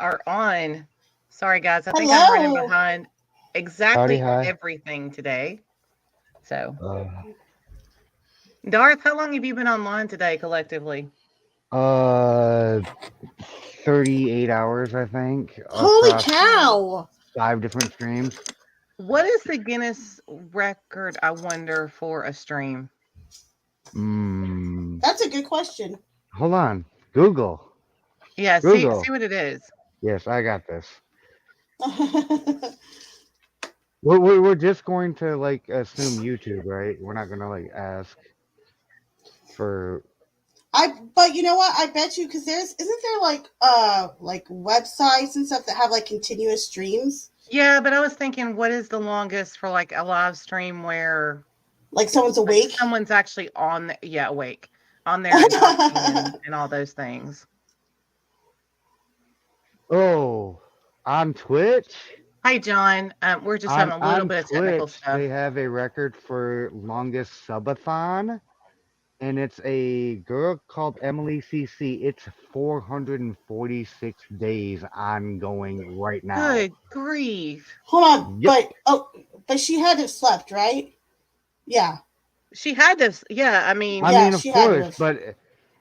are on. Sorry, guys. I think I'm running Hello. behind Howdy, exactly hi. everything today. So, Uh, Darth, how long have you been online today collectively? uh, 38 hours, I think, Holy across Oh. cow. 5 different streams. What is the Guinness record, I wonder, for a stream? Mm, That's a good question. hold on. Google. Yeah, see Google. what it is. Yes, I got this. We're just going to like assume YouTube, right? We're not gonna like ask for. But you know what? I bet you because isn't there like websites and stuff that have like continuous streams? Yeah, but I was thinking, what is the longest for like a live stream where Like someone's like awake. someone's actually on, yeah, awake on there and talking and all those things? Oh, on Twitch. Hey, John. We're just On having a little on bit of technical Twitch, stuff. they have a record for longest subathon. And it's a girl called Emily CC. It's 446 days ongoing right now. Good grief. Hold on, Yep. but she hadn't slept, right? Yeah, She had this. Yeah, I I mean, yeah, mean, of she had to course, have. but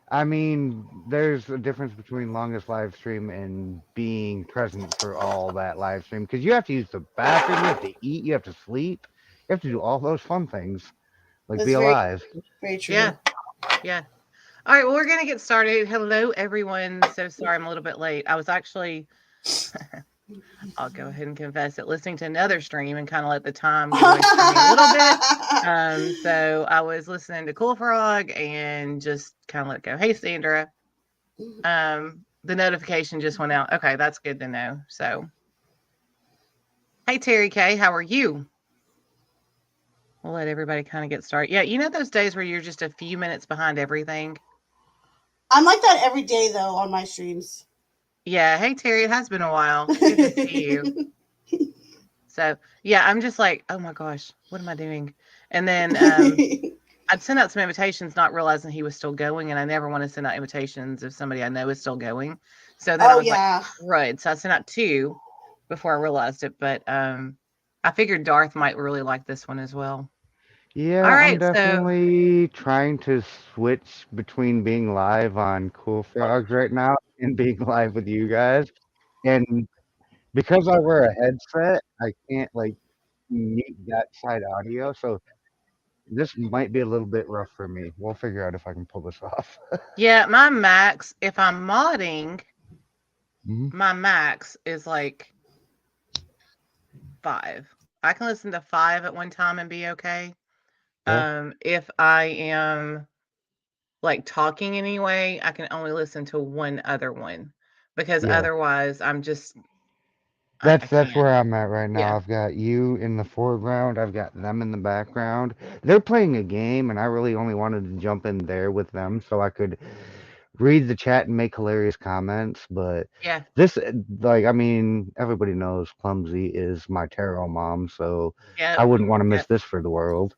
I mean, there's a difference between longest live stream and being present for all that live stream because you have to use the bathroom, you have to eat, you have to sleep, you have to do all those fun things like That's be alive. very yeah, true. yeah. All right, well, we're going to get started. Hello, everyone. So sorry I'm a little bit late. I was actually, I'll go ahead and confess it, listening to another stream and kind of let the time get away from me a little bit. So I was listening to Cool Frog and just kind of let it go. Hey, Sandra. The notification just went out. Okay, that's good to know. So, hey, Terry K, how are you? We'll let everybody kind of get started. Yeah, you know those days where you're just a few minutes behind everything? I'm like that every day though on my streams. Yeah. Hey, Terry, it has been a while. Good to see you. So, yeah, I'm just like, oh my gosh, what am I doing? And then I'd send out some invitations, not realizing he was still going. And I never want to send out invitations if somebody I know is still going. So then I Oh was like, yeah. right. So I sent out two before I realized it. But I figured Darth might really like this one as well. All Yeah, I'm right. So, definitely trying to switch between being live on Cool Frogs right now and being live with you guys. And because I wear a headset, I can't like mute that side audio. So this might be a little bit rough for me. We'll figure out if I can pull this off. yeah, my max, if I'm modding, Mhm. my max is like 5. I can listen to 5 at one time and be okay. Yeah, If I am like talking anyway, I can only listen to one other one because yeah. otherwise I'm just I That's can't. where I'm at right now. Yeah. I've got you in the foreground. I've got them in the background. They're playing a game, and I really only wanted to jump in there with them so I could read the chat and make hilarious comments. But Yeah. this, like, I mean, everybody knows Clumsy is my tarot mom, so I Yep. wouldn't want to miss Yep. this for the world.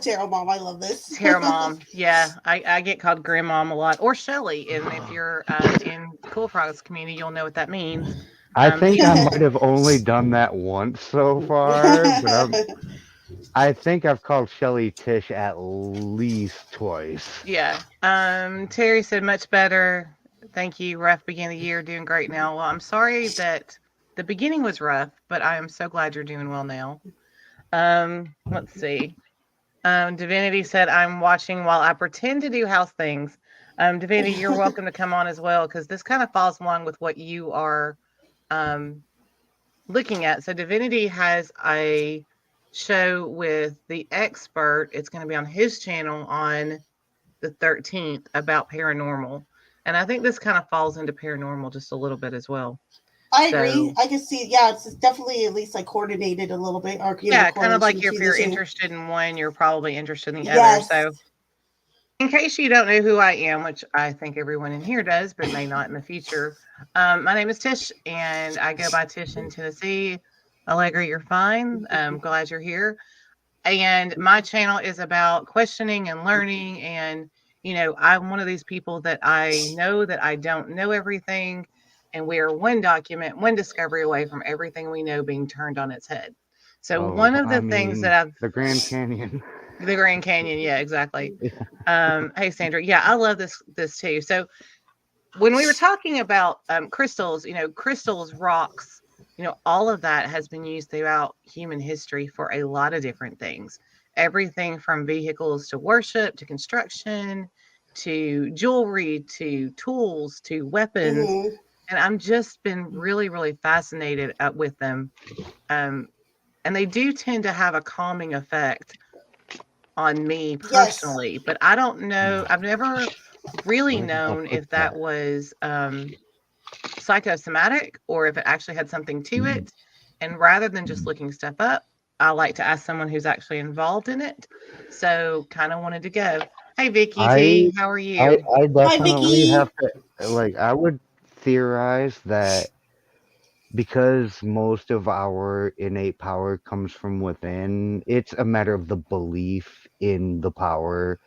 Terrell mom, I love this. Terra mom. Yeah. I get called grandmom a lot or Shelly. And if you're in Cool Frogs community, you'll know what that means. I think I He's might have only done that once so far, but I think I've called Shelly Tish at least twice. yeah. Terry said much better. Thank you. Rough beginning of the year, doing great now. Well, I'm sorry that the beginning was rough, but I am so glad you're doing well now. Let's see. Divinity said, I'm watching while I pretend to do house things. Divinity, you're welcome to come on as well because this kind of falls along with what you are um, looking at. So, Divinity has a show with the expert. It's going to be on his channel on the 13th about paranormal. And I think this kind of falls into paranormal just a little bit as well. I agree. So, I can see. Yeah, it's definitely at least like coordinated a little bit, or yeah, kind of correlation like if between the you're two. interested in one, you're probably interested in the other. Yes. So, in case you don't know who I am, which I think everyone in here does, but may not in the future, my name is Tish, and I go by Tish in Tennessee. Allegra, you're fine. I'm glad you're here. And my channel is about questioning and learning. And, I'm one of these people that I know that I don't know everything. And we are one document, one discovery away from everything we know being turned on its head. So Oh, one of I the things that mean, I've the Grand Canyon. the Grand Canyon, yeah, exactly. Yeah. Hey Sandra, yeah, I love this too. So when we were talking about crystals, crystals, rocks, all of that has been used throughout human history for a lot of different things. Everything from vehicles to worship to construction to jewelry to tools to weapons. Mm-hmm. And I'm just been really, really fascinated with them. Um, and they do tend to have a calming effect on me Yes. personally, but I don't know. I've never really Where the hell known quick if that that? was psychosomatic or if it actually had something to Mm. it. And rather than just looking stuff up, I like to ask someone who's actually involved in it. So kind of wanted to go. Hey, Vicky I T, how are I you? I Hi, definitely have Vicky. to like I would theorize that because most of our innate power comes from within, it's a matter of the belief in the power.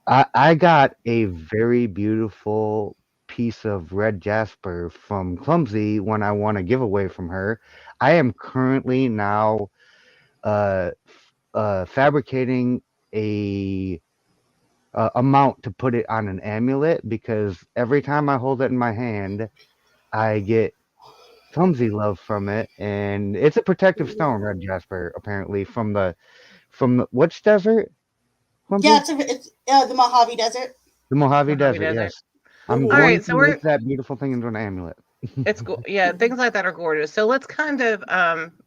I got a very beautiful piece of red jasper from Clumsy when I won a giveaway from her. I am currently now uh, fabricating a amount to put it on an amulet because every time I hold it in my hand, I get clumsy love from it, and it's a protective stone, red jasper, apparently from the which desert, Yeah, clumsy? it's the Mojave Desert. The Mojave Mojave Desert. Desert. Yes, I'm All Mm-hmm. going right, to so we're make that beautiful thing into an amulet. it's yeah, things like that are gorgeous. So let's kind of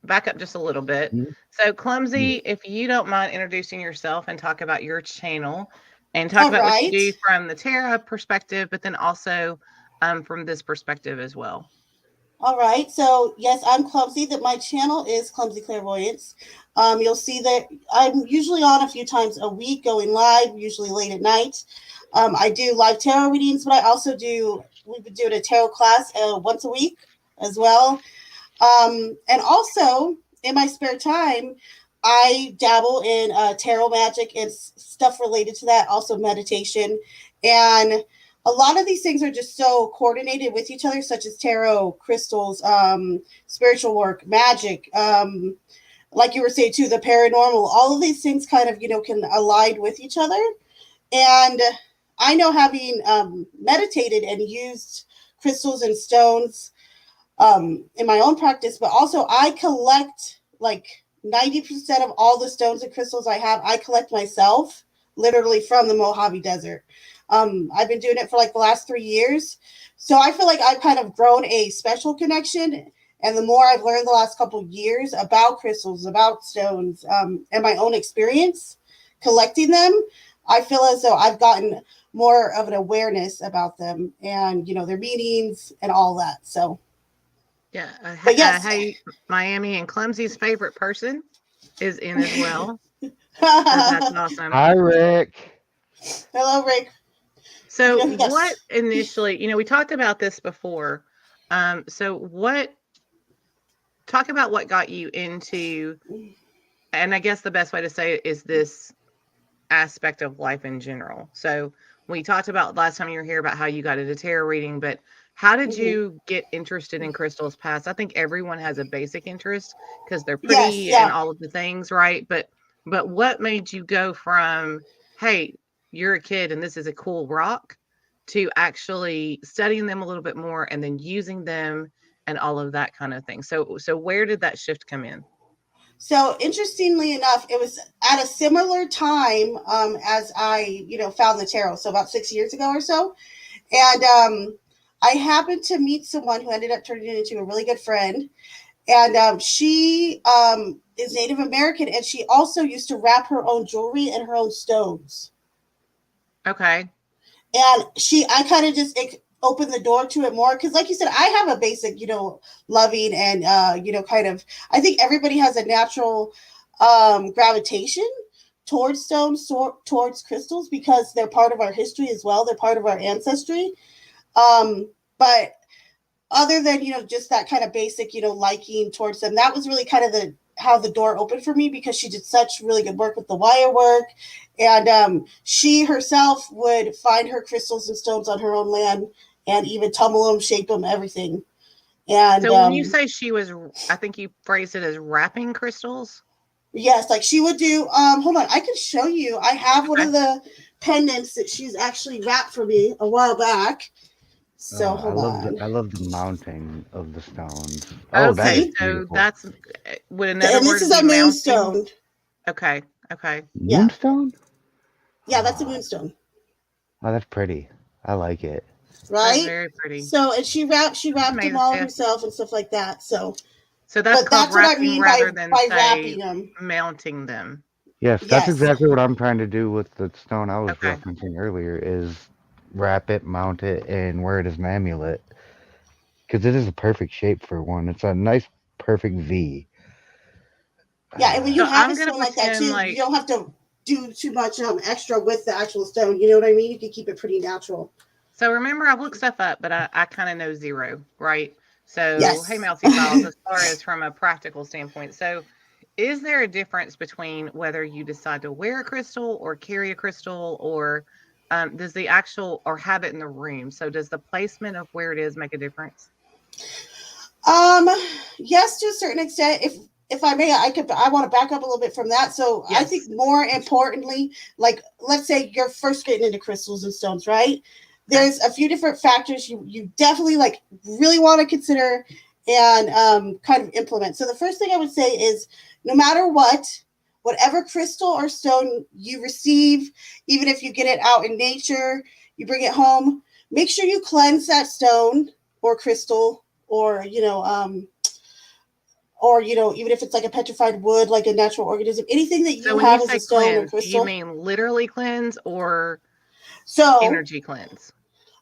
back up just a little bit. Mhm. So Yeah. Clumsy, if you don't mind introducing yourself and talk about your channel and talk All about what you right. do from the Terra perspective, but then also from this perspective as well. All right. So yes, I'm Clumsy. That my channel is Clumsy Clairvoyance. You'll see that I'm usually on a few times a week, going live, usually late at night. I do live tarot readings, but I also do. We've been doing a tarot class once a week as well. And also in my spare time, I dabble in tarot magic and stuff related to that. Also meditation, and a lot of these things are just so coordinated with each other, such as tarot, crystals, spiritual work, magic. Like you were saying too, the paranormal. All of these things kind of can align with each other. And I know, having meditated and used crystals and stones in my own practice, but also I collect like 90% of all the stones and crystals I have. I collect myself, literally from the Mojave Desert. I've been doing it for like the last 3 years. So I feel like I've kind of grown a special connection. And the more I've learned the last couple of years about crystals, about stones, and my own experience collecting them, I feel as though I've gotten more of an awareness about them and, their meanings and all that. So, Yeah. but yes. Hey, Miami and Clumsy's favorite person is in as well. So that's Hello, awesome. Hi, Rick. Rick. So what Yes. initially, we talked about this before. So talk about what got you into, and I guess the best way to say it is this aspect of life in general. So we talked about last time you were here about how you got into tarot reading, but how did Mhm. you get interested in crystals past? I think everyone has a basic interest because they're Yes. pretty and Yeah. all of the things, right? But what made you go from, hey, you're a kid and this is a cool rock, to actually studying them a little bit more and then using them and all of that kind of thing? So where did that shift come in? So interestingly enough, it was at a similar time as I, found the tarot. So about 6 years ago or so, and I happened to meet someone who ended up turning into a really good friend. And she is Native American, and she also used to wrap her own jewelry and her own stones. Okay. And I kind of just opened the door to it more because, like you said, I have a basic, loving and kind of. I think everybody has a natural gravitation towards stones, towards crystals, because they're part of our history as well. They're part of our ancestry. But other than just that kind of basic liking towards them, that was really kind of the how the door opened for me, because she did such really good work with the wire work. And she herself would find her crystals and stones on her own land and even tumble them, shape them, everything. And So when you say she was, I think you phrased it as wrapping crystals. yes, like she would do. Hold on, I can show you. I have one Okay. of the pendants that she's actually wrapped for me a while back. So I hold love on. the mounting of the stones. Oh, that is Okay, See, so beautiful. that's would another and this word is a be mounting? moonstone. Okay, okay. Yeah, Moonstone? yeah, that's a Oh, moonstone, oh, that's pretty. I like it. That's right? very pretty. So, and she wrapped them Made all yeah. herself and stuff like that. So, So that's but called that's what I wrapping mean rather by than by say wrapping them. mounting them. Yes, that's Yes. exactly what I'm trying to do with the stone I was Okay. referencing earlier is wrap it, mount it, and wear it as an amulet. Because it is a perfect shape for one. It's a nice, perfect V. Yeah, and when you So have a I'm gonna stone like that pretend too, you like don't have to do too much extra with the actual stone. You know what I mean? You can keep it pretty natural. so. Remember, I've looked stuff up, but I kind of know zero, right? So, hey, Yes. Mousy Files, as far as from a practical standpoint, so is there a difference between whether you decide to wear a crystal or carry a crystal, or does the actual or have it in the room? So, does the placement of where it is make a difference? Um, yes, to a certain extent. If I may, I want to back up a little bit from that. So I think Yes. more importantly, like let's say you're first getting into crystals and stones, right? Okay. There's a few different factors you definitely like really want to consider and kind of implement. So the first thing I would say is no matter what, whatever crystal or stone you receive, even if you get it out in nature, you bring it home, make sure you cleanse that stone or crystal or even if it's like a petrified wood, like a natural organism, anything that So, you when you have as a say stone or cleanse, do you crystal. mean literally cleanse or So energy cleanse?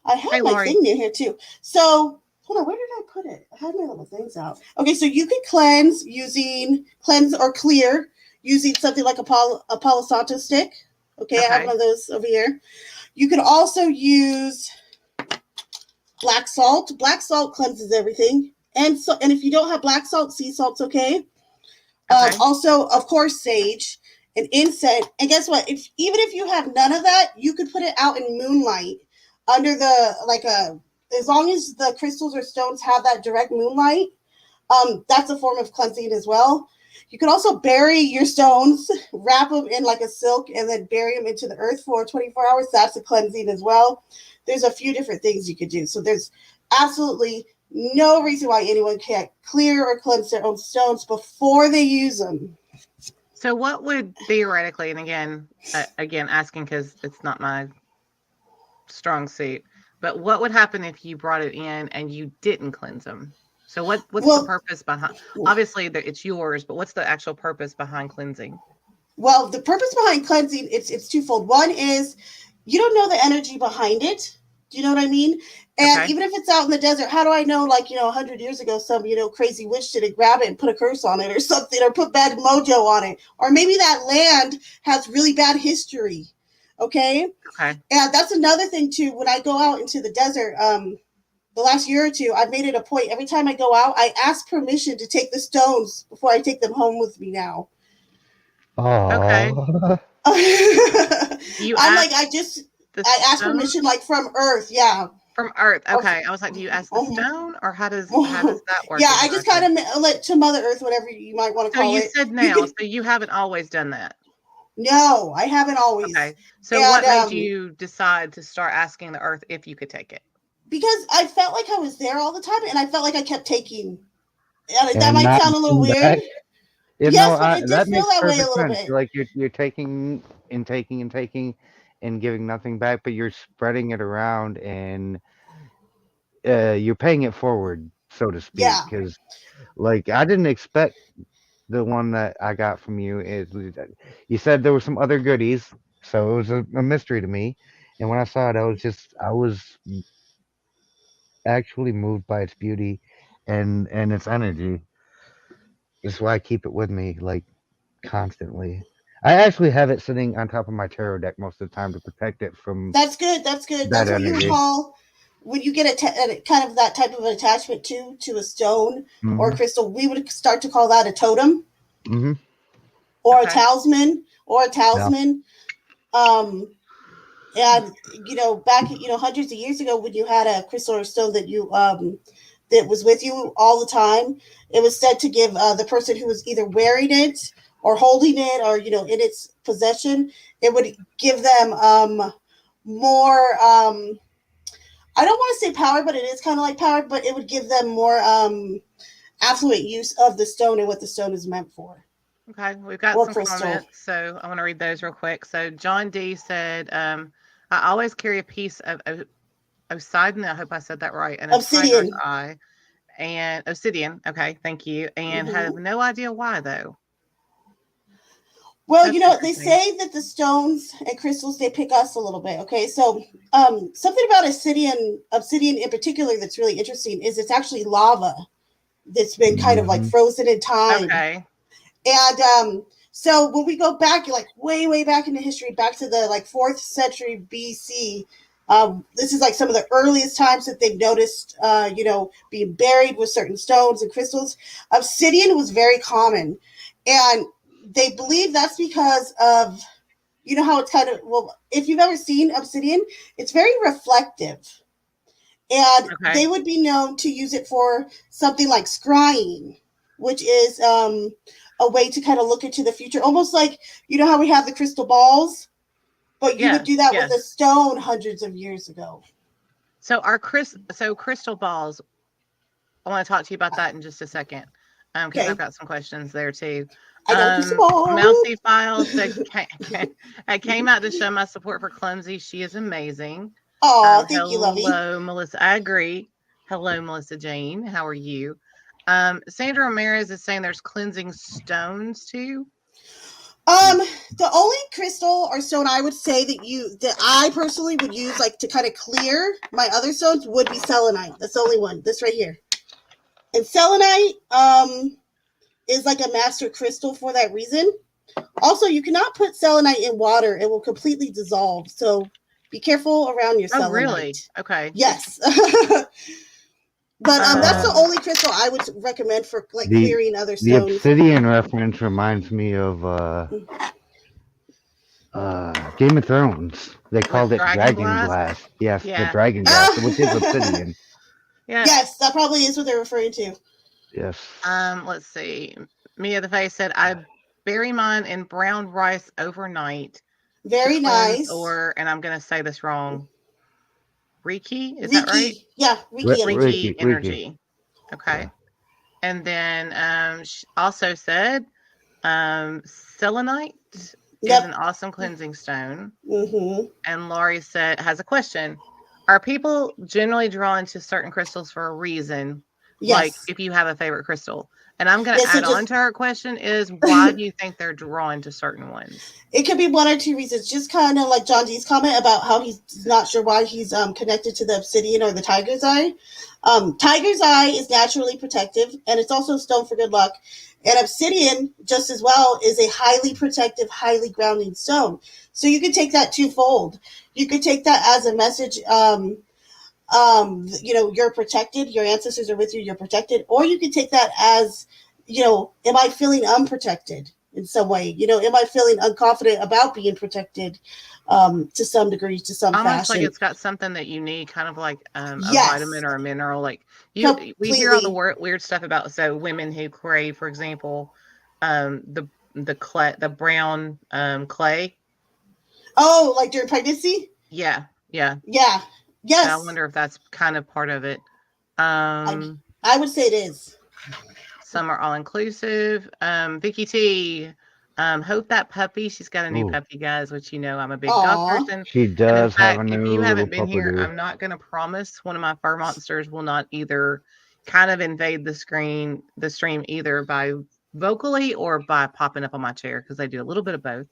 I have Hey, my Lori. thing near here too. So hold on, where did I put it? I had my little things out. Okay, so you can cleanse or clear using something like a Palo Santo stick. Okay, I have Okay. one of those over here. You can also use black salt. Black salt cleanses everything. And if you don't have black salt, sea salt's okay. Okay. Also, of course, sage and incense. And guess what? If even if you have none of that, you could put it out in moonlight under the like a as long as the crystals or stones have that direct moonlight. That's a form of cleansing as well. You can also bury your stones, wrap them in like a silk, and then bury them into the earth for 24 hours. That's a cleansing as well. There's a few different things you could do. So there's absolutely no reason why anyone can't clear or cleanse their own stones before they use them. So, what would theoretically, and again, asking because it's not my strong suit, but what would happen if you brought it in and you didn't cleanse them? So, what's the Well, purpose behind? Obviously, it's yours, but what's the actual purpose behind cleansing? well, the purpose behind cleansing it's twofold. One is you don't know the energy behind it. Do you know what I mean? And Okay. even if it's out in the desert, how do I know? Like 100 years ago, some crazy witch didn't grab it and put a curse on it or something, or put bad mojo on it, or maybe that land has really bad history. Okay, Okay. and that's another thing too. When I go out into the desert, the last year or two, I've made it a point. Every time I go out, I ask permission to take the stones before I take them home with me now. Okay. Oh, You I'm like, ask the I ask permission stones like from Earth, yeah. from Earth. Or, Okay. I was like, do you ask the um, stone, or how does that work yeah, I just exactly? kind of let to Mother Earth, whatever you might want to So call you it. said You now, could so you haven't always done that. no, I haven't always, Okay. So and what made you decide to start asking the earth if you could take it? because I felt like I was there all the time, and I felt like I kept taking. And that and might not sound a little going weird. back. You know, Yes, but it did that feel makes that way a perfect little sense. bit. Like you're taking and taking and taking and giving nothing back, but you're spreading it around and you're paying it forward, so to speak. Yeah. Because like I didn't expect the one that I got from you is you said there were some other goodies, so it was a mystery to me. And when I saw it, I was actually moved by its beauty and its energy. That's why I keep it with me like constantly. I actually have it sitting on top of my tarot deck most of the time to protect it from That's good. That's good. that That's what you would energy. call when you get a kind of that type of an attachment to a stone or a Hmm. crystal. We would start to call that a totem Hmm. or a Okay. talisman or a Yeah. talisman. Um, And back hundreds of years ago, when you had a crystal or stone that you that was with you all the time, it was said to give the person who was either wearing it or holding it or in its possession, it would give them more. I don't want to say power, but it is kind of like power. But it would give them more affluent use of the stone and what the stone is meant for. Okay, we've got Or some crystal. comments, so I want to read those real quick. So John D said, I always carry a piece of obsidian, I hope I said that right, and a tiger's Obsidian. eye, and obsidian, okay, thank you, and have no idea why, though. Well, That's they interesting. say that the stones and crystals, they pick us a little bit. Okay, so something about obsidian in particular that's really interesting is it's actually lava that's been kind of like frozen in time. Okay. And so when we go back, like way back into history, back to the like 4th century BC, this is like some of the earliest times that they've noticed, being buried with certain stones and crystals. Obsidian was very common, and they believe that's because of, how it's kind of, well, if you've ever seen obsidian, it's very reflective. And they would be known to use it for something like scrying, which is a way to kind of look into the future. Almost like, how we have the crystal balls, but you would do that with a stone hundreds of years ago. So crystal balls, I want to talk to you about that in just a second, because I've got some questions there too. I got a crystal ball. Mousy Files said, I came out to show my support for Clumsy. She is amazing. Oh, thank you, Lovey. Hello, Melissa. I agree. Hello, Melissa Jane. How are you? Sandra Ramirez is saying there's cleansing stones too. The only crystal or stone I would say that I personally would use like to kind of clear my other stones would be selenite. That's the only one. This right here. And selenite is like a master crystal for that reason. Also, you cannot put selenite in water. It will completely dissolve. So be careful around your selenite. Oh, really? Okay. Yes. But that's the only crystal I would recommend for like clearing other stones. The obsidian reference reminds me of Game of Thrones. They called it dragon glass. Yes, the dragon glass, which is obsidian. Yes, that probably is what they're referring to. Yes. Let's see. Mia the Face said, I bury mine in brown rice overnight. Very nice. And I'm going to say this wrong. Reiki? Is that right? Yeah, Reiki energy. Okay. Yeah. And then she also said selenite is an awesome cleansing stone. And Laurie has a question. Are people generally drawn to certain crystals for a reason? Yes. Like if you have a favorite crystal. And I'm going to add on to her question is, why do you think they're drawn to certain ones? It could be one or two reasons. Just kind of like John D's comment about how he's not sure why he's connected to the obsidian or the tiger's eye. Tiger's eye is naturally protective, and it's also a stone for good luck. And obsidian, just as well, is a highly protective, highly grounding stone. So you could take that twofold. You could take that as a message, you're protected, your ancestors are with you, you're protected, or you could take that as, am I feeling unprotected in some way? Am I feeling unconfident about being protected to some degree, to some almost fashion? Like it's got something that you need, kind of like a vitamin or a mineral. Like we hear all the weird stuff about women who crave, for example, the clay, the brown clay. Oh, like during pregnancy? Yeah. Yes. I wonder if that's kind of part of it. I would say it is. Some are all inclusive. Vicky T. Hope that puppy. She's got a new puppy, guys, which I'm a big dog person. She does have a new if you haven't little been here, pupperoo. I'm not going to promise one of my fur monsters will not either kind of invade the stream either by vocally or by popping up on my chair, because they do a little bit of both.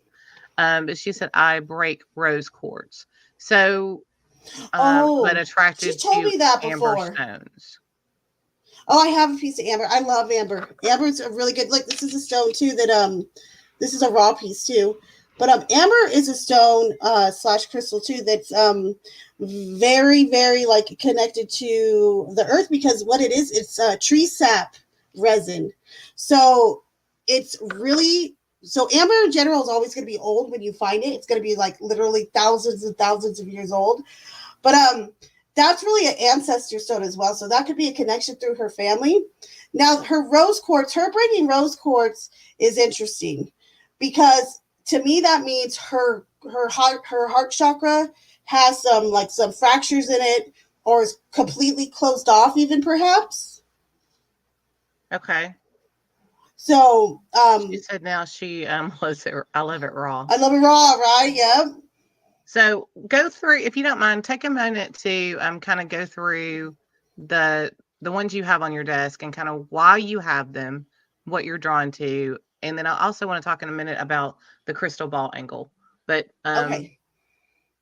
But she said I break rose quartz. So but attracted to amber stones. Oh, I have a piece of amber. I love amber. Amber's a really good, like, this is a stone too that this is a raw piece too. But amber is a stone / crystal too that's very, very like connected to the earth, because what it is, it's tree sap resin. So it's really so amber in general is always going to be old when you find it. It's going to be like literally thousands and thousands of years old. But that's really an ancestor stone as well. So that could be a connection through her family. Now her rose quartz, her bringing rose quartz is interesting because to me that means her heart chakra has some fractures in it or is completely closed off even perhaps. Okay. So She said now she loves it. I love it raw. I love it raw, right? Yep. So go through, if you don't mind, take a minute to kind of go through the ones you have on your desk and kind of why you have them, what you're drawn to, and then I also want to talk in a minute about the crystal ball angle. But Okay.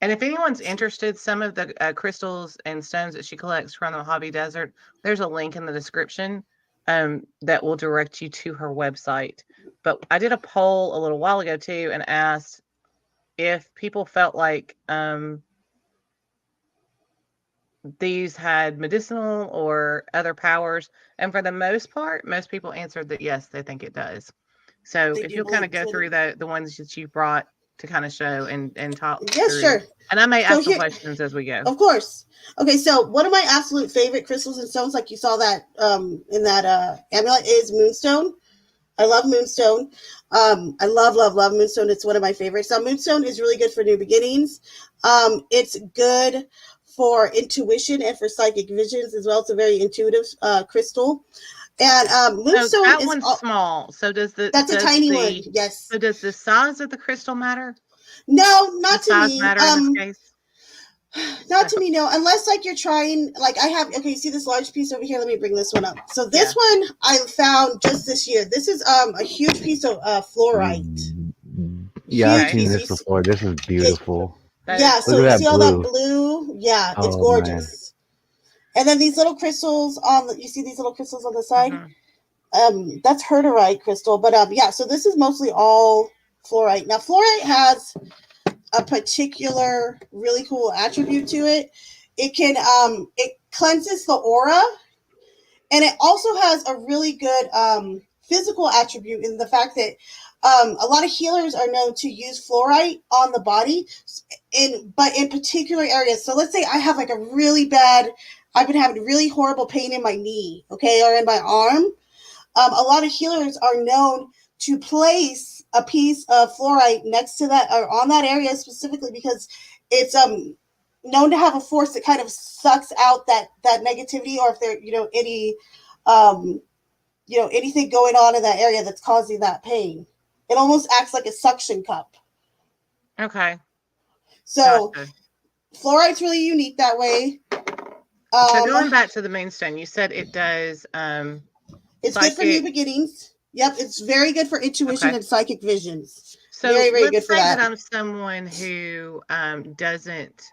and if anyone's interested, some of the crystals and stones that she collects from the Mojave Desert, there's a link in the description that will direct you to her website. But I did a poll a little while ago too and asked if people felt like these had medicinal or other powers. And for the most part, most people answered that yes, they think it does. So They if do you'll kind of believe go through the ones that you brought to kind of show and talk yes, through. sure. And I may So ask some here, questions as we go. of course. Okay, so one of my absolute favorite crystals and stones, like you saw that in that amulet, is moonstone. I love moonstone. I love moonstone. It's one of my favorites. Now, moonstone is really good for new beginnings. It's good for intuition and for psychic visions as well. It's a very intuitive crystal. And So moonstone that is one's small. So that's a tiny one. Yes. so does the size of the crystal matter? No, The not to size me. matter in this case? Not to me, no. Unless like you're trying, like I have. Okay, you see this large piece over here? Let me bring this one up. So this one I found just this year. This is a huge piece of fluorite. Yeah, I've Huge Okay. seen piece. this before. This is Yeah, beautiful. That yeah. is Look So at you that see all that blue. blue? Yeah, it's Oh man. gorgeous. And then these little crystals on the. You see these little crystals on the side? mhm. That's herderite crystal. But yeah. So this is mostly all fluorite. Now fluorite has a particular really cool attribute to it. It cleanses the aura, and it also has a really good physical attribute in the fact that a lot of healers are known to use fluorite on the body but in particular areas. So let's say I have like I've been having really horrible pain in my knee, okay, or in my arm. A lot of healers are known to place a piece of fluorite next to that or on that area specifically because it's known to have a force that kind of sucks out that negativity, or if there um anything going on in that area that's causing that pain. It almost acts like a suction cup. Okay. So Gotcha. fluorite's really unique that way. So going Um, back to the moonstone, you said it does it's good for new psychic. beginnings. Yep, it's very good for intuition Okay. and psychic visions. So Very, very let's good for say that that. I'm someone who doesn't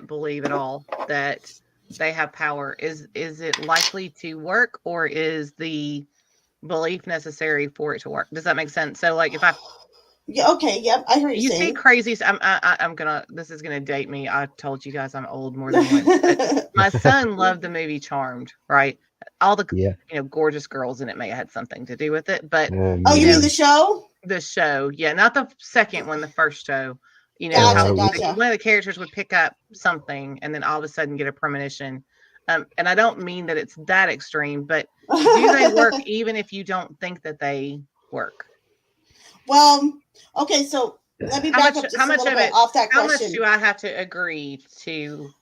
believe at all that they have power. Is it likely to work, or is the belief necessary for it to work? Does that make sense? So like if I Yeah, okay, yep, I hear you you see saying. crazy I'm gonna this is gonna date me. I told you guys I'm old more than once, but my son loved the movie Charmed, right? All the Yeah. gorgeous girls in it may have had something to do with it, but Oh, you mean Man. the show? the show, yeah, not the second one, the first show. Gotcha, How gotcha. one of the characters would pick up something and then all of a sudden get a premonition. And I don't mean that it's that extreme, but do they work even if you don't think that they work? Well, okay, so let me How back much? up How just a much little of bit it? off that How much do question. I have to agree to?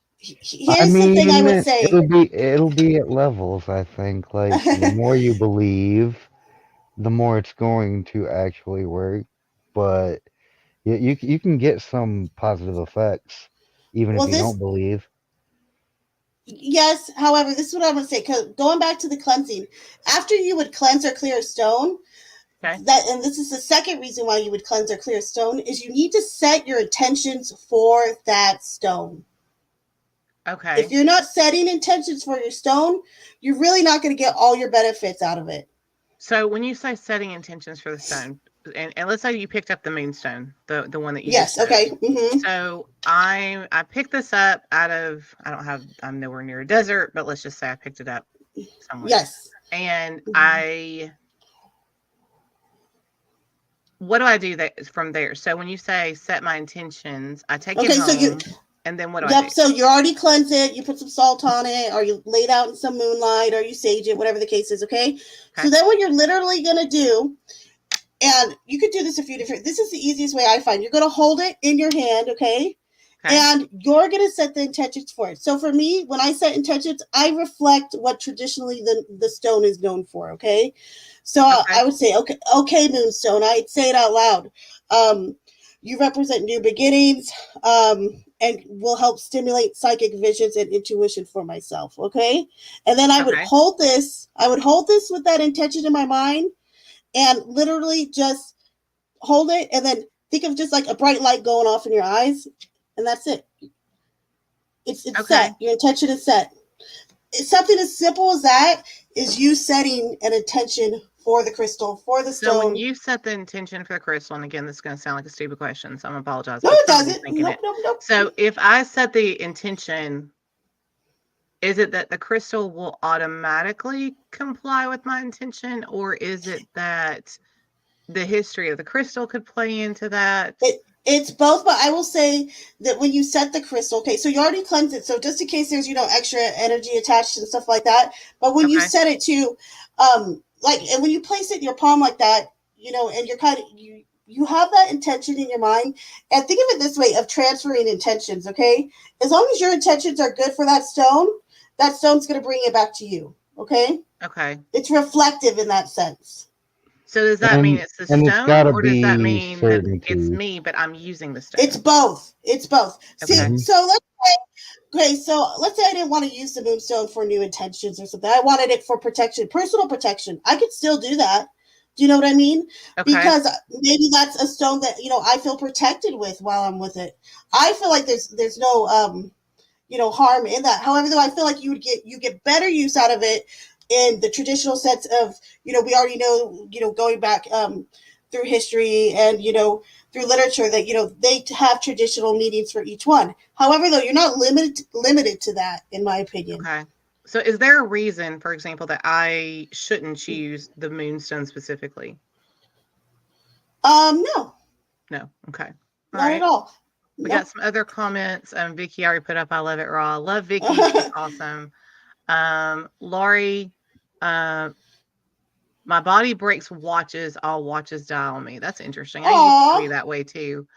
I Here's the thing I would mean, say. it'll be at levels, I think. Like the more you believe, the more it's going to actually work. But you can get some positive effects even if Well, you this don't believe. yes. However, this is what I'm going to say. Cause going back to the cleansing, after you would cleanse or clear a stone, Okay. and this is the second reason why you would cleanse or clear a stone, is you need to set your intentions for that stone. If Okay. you're not setting intentions for your stone, you're really not going to get all your benefits out of it. So when you say setting intentions for the stone, and let's say you picked up the moonstone, the one that you just Yes. showed. Okay. So I picked this up out of I'm nowhere near a desert, but let's just say I picked it up somewhere. Yes. And I what do I do from there? So when you say set my intentions, I take it Okay, so you home, and then what do I do? yep, so you already cleanse it, you put some salt on it, or you lay it out in some moonlight, or you sage it, whatever the case is, okay? So Okay. then what you're literally gonna do, and you could do this a few different, this is the easiest way I find. You're gonna hold it in your hand, okay? Okay. And you're going to set the intentions for it. So for me, when I set intentions, I reflect what traditionally the stone is known for. Okay. So Okay. I would say, okay, Moonstone. I'd say it out loud. You represent new beginnings, and will help stimulate psychic visions and intuition for myself. Okay. And then I would Okay. hold this. I would hold this with that intention in my mind, and literally just hold it, and then think of just like a bright light going off in your eyes, and that's it. It's Okay. set. Your intention is set. It's something as simple as that is you setting an intention for the crystal, for the So when stone. you set the intention for the crystal, and again, this is going to sound like a stupid question, so I'm gonna apologize, No, but it somebody's doesn't. thinking Nope, it. nope, nope. So if I set the intention, is it that the crystal will automatically comply with my intention, or is it that the history of the crystal could play into that? It's both, but I will say that when you set the crystal, okay, so you already cleansed it. So just in case there's extra energy attached and stuff like that, but when you Okay. set it to, like, and when you place it in your palm like that, and you're kind of you have that intention in your mind, and think of it this way of transferring intentions. Okay, as long as your intentions are good for that stone's going to bring it back to you. Okay, Okay. it's reflective in that sense. So does that mean And it's the and it's stone, got to or does that be mean that it's certainty. me, but I'm using the It's stone? both. It's both. See, Okay. Hmm. so let's say I didn't want to use the moonstone for new intentions or something. I wanted it for protection, personal protection. I could still do that. Do you know what I mean? Okay. Because maybe that's a stone that I feel protected with while I'm with it. I feel like there's no harm in that. However, though, I feel like you get better use out of it in the traditional sense of we already know going back through history and through literature that they have traditional meanings for each one. However, though, you're not limited to that, in my opinion. Okay. So is there a reason, for example, that I shouldn't choose the moonstone specifically? No, No. Okay. All not at right. all. We got Nope. some other comments. Vicky already put up, I love it raw. Love Vicky. She's awesome. Laurie, uh, my body breaks watches, all watches die on me. That's interesting. I used to be Aw, that way too.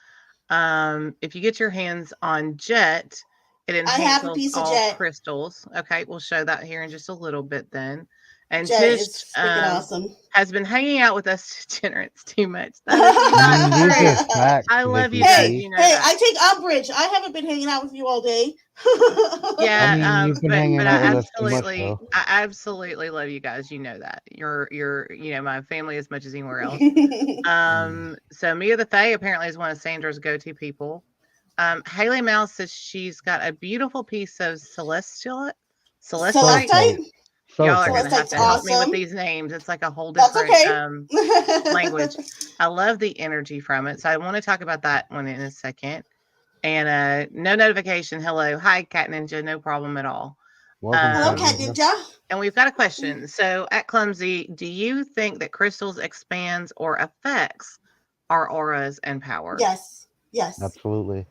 If you get your hands on jet, it I have a enhances piece of all jet. crystals. Okay, we'll show that here in just a little bit then. And Jet Tish is freaking awesome. has been hanging out with us degenerates too much. That is I not mean, these are true. facts, I love Vicky you guys. Hey, P. You know hey, that. I take umbrage. I haven't been hanging out with you all day. I Yeah, mean, you've been but hanging out with us too much, though. I absolutely love you guys. You know that. You're my family as much as anywhere else. Mm. So Mia the Fae apparently is one of Sandra's go-to people. Haley Mouse says she's got a beautiful piece of celestite. Celestite. Celestite? Y'all are gonna Celestite. have Celestite's to help me with awesome. these names. It's like a whole That's different okay. language. I love the energy from it. So I want to talk about that one in a second. And no notification. Hello. Hi, Cat Ninja. No problem at all. Welcome, Hello, Cat Cat Um, Ninja. Ninja. and we've got a question. So at Clumsy, do you think that crystals expands or affects our auras and power? Yes, yes. Absolutely.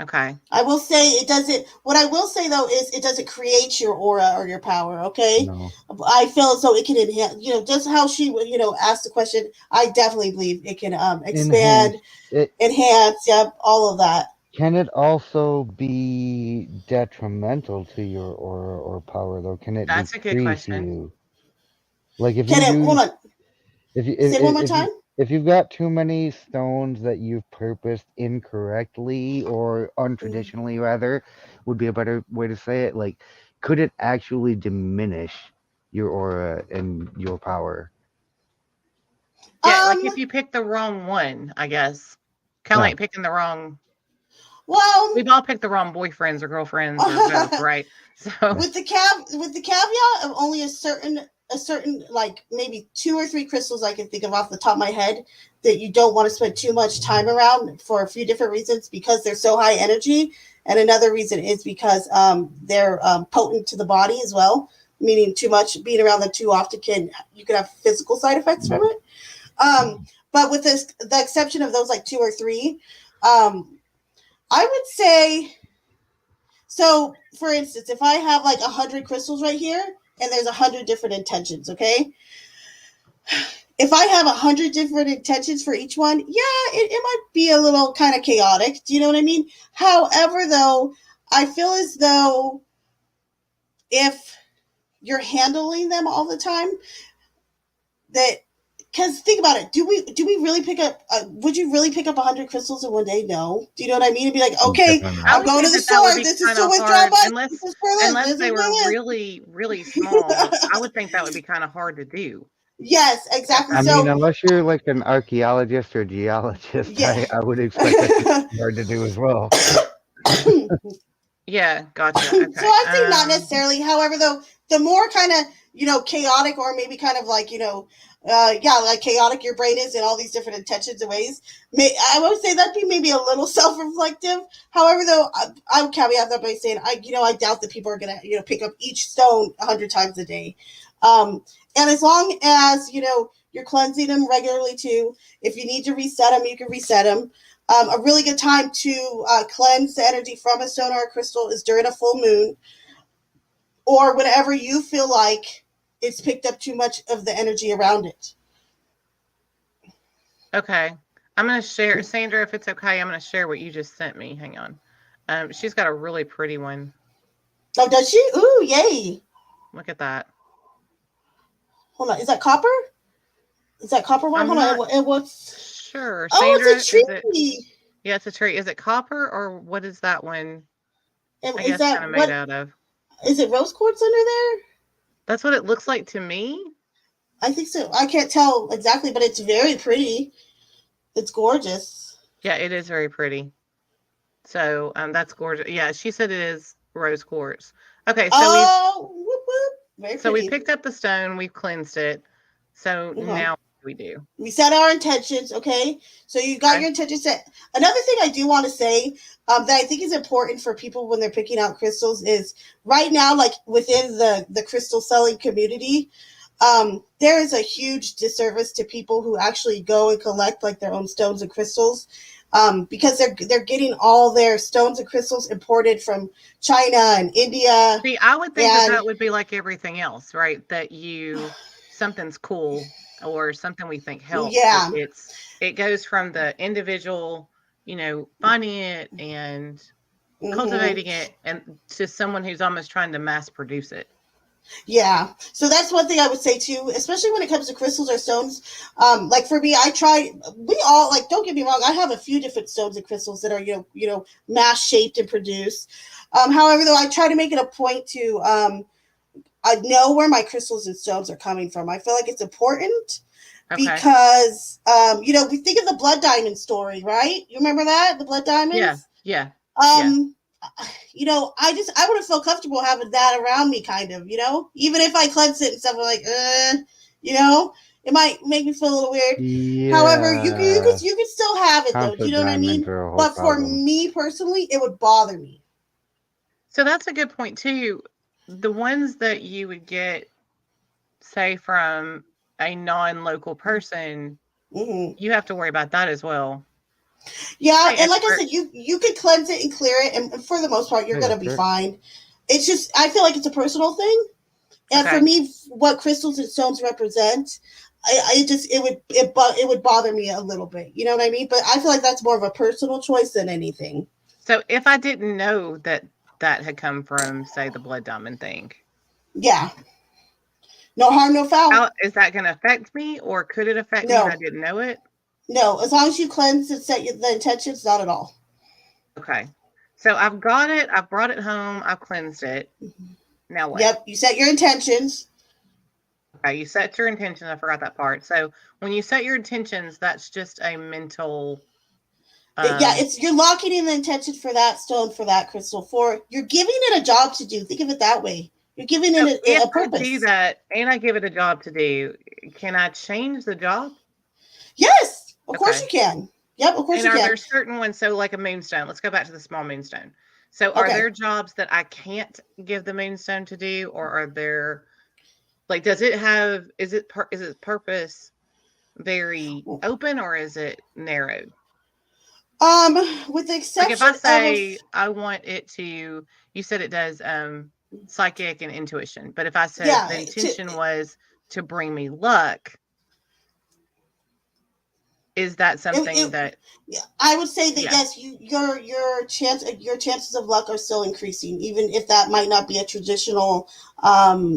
Okay. I will say it doesn't. What I will say though is it doesn't create your aura or your power. Okay, No. I feel as though it can enhance. Just how she asked the question. I definitely believe it can expand, Enhance. It enhance. Yep, all of that. can it also be detrimental to your aura or power though? Can it That's a good decrease question. you? Like if you Can it? Hold use on. if you Say it one more if you time. if you've got too many stones that you've purposed incorrectly or Mm. untraditionally rather would be a better way to say it, like could it actually diminish your aura and your power? Yeah, like Um. if you pick the wrong one, I guess. Kind of Right. like picking the wrong. Well. We've all picked the wrong boyfriends or girlfriends or both, right? So, Yeah. with the caveat of only a certain like maybe two or three crystals I can think of off the top of my head that you don't want to spend too much time around for a few different reasons because they're so high energy, and another reason is because they're potent to the body as well, meaning too much being around them too often can have physical side effects from it. but with the exception of those like 2 or 3, I would say. So, for instance, if I have like 100 crystals right here, and there's 100 different intentions, okay? If I have 100 different intentions for each one, yeah, it might be a little kind of chaotic. Do you know what I mean? However, though, I feel as though if you're handling them all the time, that because think about it, do we really pick up? Would you really pick up 100 crystals in one day? No. Do you know what I mean? It'd be like, okay, Definitely I not. I'm would going to think the that that would store. be This is kind to of withdraw hard money. unless This is for this. unless This they is were for really, really small. this. I would think that would be kind of hard to do. Yes, exactly. I Okay. mean, So, unless you're like an archaeologist or geologist, yeah. I would expect that to be hard to do as well. Yeah, gotcha. So Okay. I'd say not necessarily. However, though, the more kind of chaotic, or maybe kind of like like chaotic your brain is in all these different intentions and ways. I would say that'd be maybe a little self-reflective. However, though, I would caveat that by saying I doubt that people are gonna pick up each stone 100 times a day. And as long as you're cleansing them regularly too. If you need to reset them, you can reset them. A really good time to cleanse the energy from a stone or a crystal is during a full moon, or whenever you feel like it's picked up too much of the energy around it. Okay. I'm gonna share, Sandra, if it's okay, I'm gonna share what you just sent me. Hang on. She's got a really pretty one. Oh, does she? Ooh, yay! Look at that. Hold on, is that copper? Is that copper one? I'm Hold on, not and what's? sure. Oh, Sandra, it's a is it? tree. Yeah, it's a tree. Is it copper or what is that one? And I is guess kind that of made what? out of. Is it rose quartz under there? That's what it looks like to me. I think so. I can't tell exactly, but it's very pretty. It's gorgeous. Yeah, it is very pretty. So, that's gorgeous. Yeah, she said it is rose quartz. Okay, Oh, whoop, whoop. Very so we pretty. picked up the stone, we've cleansed it. So Uh-huh. now what do we do? We set our intentions, okay? So you got Okay. your intentions set. Another thing I do want to say that I think is important for people when they're picking out crystals is right now, like within the crystal selling community, there is a huge disservice to people who actually go and collect like their own stones and crystals, because they're getting all their stones and crystals imported from China and India, See, I would think that and that would be like everything else, right? That something's cool or something we think helps, but yeah. it goes from the individual, finding it and Hmm. cultivating it and to someone who's almost trying to mass produce it. Yeah. So that's one thing I would say too, especially when it comes to crystals or stones. Like for me, we all like, don't get me wrong, I have a few different stones and crystals that are, mass shaped and produced. However, though, I try to make it a point to, I know where my crystals and stones are coming from. I feel like it's important Okay. because, we think of the blood diamond story, right? You remember that? The blood Yeah. diamonds? Yeah. Yeah. Um, I wouldn't feel comfortable having that around me, kind of, even if I cleanse it and stuff. I'm like, it might make me feel a little weird. However, Yeah, you could still have it though. Do you conflict know what I diamonds mean? are a whole But for problem. me personally, it would bother me. So that's a good point too. The ones that you would get, say, from a non-local person, Hmm. you have to worry about that as well. Yeah, Hey, and like I expert. said, you could cleanse it and clear it, and for the most part, you're Hey, gonna be expert. fine. It's just I feel like it's a personal thing, and for Okay. me, what crystals and stones represent, I just it would bother me a little bit. You know what I mean? But I feel like that's more of a personal choice than anything. So if I didn't know that that had come from, say, the blood diamond thing, Yeah, no harm, no foul. how is that going to affect me, or could it affect me and I No, didn't know it? no. As long as you cleanse and set the intentions, not at all. Okay. So I've got it. I've brought it home. I've cleansed it. Now what? Yep, you set your intentions. Okay. You set your intentions. I forgot that part. So when you set your intentions, that's just a mental. Yeah, Um, it's you're locking in the intention for that stone, for that crystal. For you're giving it a job to do. Think of it that way. You're giving so it if a I do purpose. that and I give it a job to do, can I change the job? Yes, of course Okay. you can. Yep, of course And you are can. there certain ones, so like a moonstone, let's go back to the small moonstone. So are Okay. there jobs that I can't give the moonstone to do, or are there, like, does it have, is its purpose very open or is it narrowed? With the Like exception if I of a say I want it to, you said it does psychic and intuition, but if I said yeah, the intention was to bring me luck, is that something that yeah, I would say that yeah. yes, your chances of luck are still increasing, even if that might not be a traditional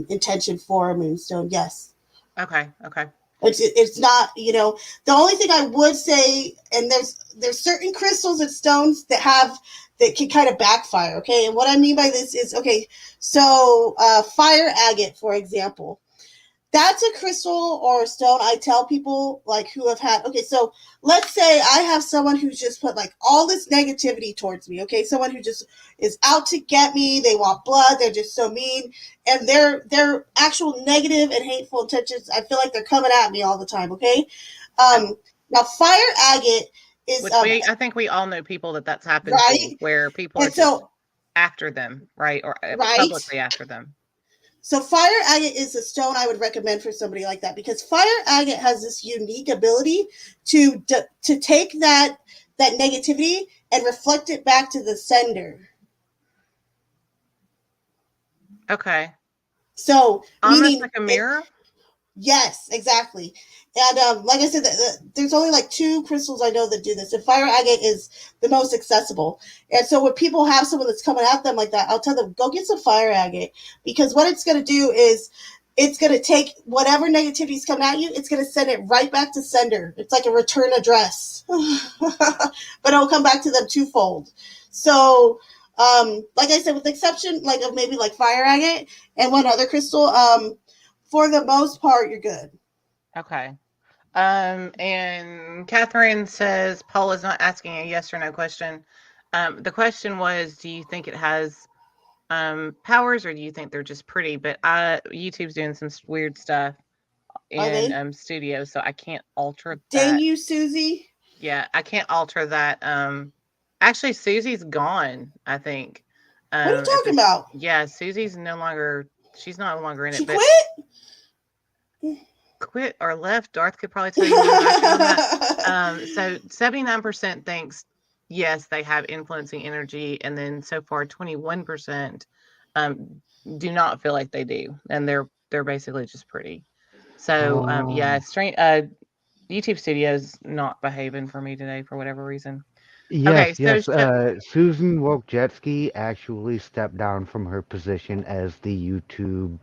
intention for a moonstone. Yes. Okay. Okay. It's not, the only thing I would say, and there's certain crystals and stones that can kind of backfire. Okay, and what I mean by this is, okay, so fire agate, for example, that's a crystal or a stone I tell people, like, who have had, okay, so let's say I have someone who's just put like all this negativity towards me. Okay, someone who just is out to get me, they want blood, they're just so mean, and their actual negative and hateful intentions, I feel like they're coming at me all the time. Okay, Uh, now fire agate is which I think we all know people that's happened to right, where people are and just so after them, right? Or right. publicly after them. So fire agate is a stone I would recommend for somebody like that, because fire agate has this unique ability to take that negativity and reflect it back to the sender. Okay. So Almost meaning like a it, mirror? yes, exactly. And like I said, there's only like two crystals I know that do this, and fire agate is the most accessible. And so when people have someone that's coming at them like that, I'll tell them, go get some fire agate, because what it's going to do is it's going to take whatever negativity is coming at you, it's going to send it right back to sender. It's like a return address, but it'll come back to them twofold. So, like I said, with the exception like of maybe like fire agate and one other crystal, for the most part, you're good. Okay. And Catherine says Paul is not asking a yes or no question. The question was, do you think it has powers or do you think they're just pretty? But YouTube's doing some weird stuff Are in they? studio, so I can't alter Dang that. you, Susie. Yeah, I can't alter that. Actually, Susie's gone, I think. What are you If talking it's about? yeah, Susie's no longer. She's no longer in it, She but quit? quit or left. Darth could probably tell you more than I can on that. So 79% thinks yes, they have influencing energy, and then so far 21% um, do not feel like they do, and they're basically just pretty. So yeah, Oh. YouTube Studio's not behaving for me today for whatever reason. Yes, Okay, so yes. Susan Wojcicki actually stepped down from her position as the YouTube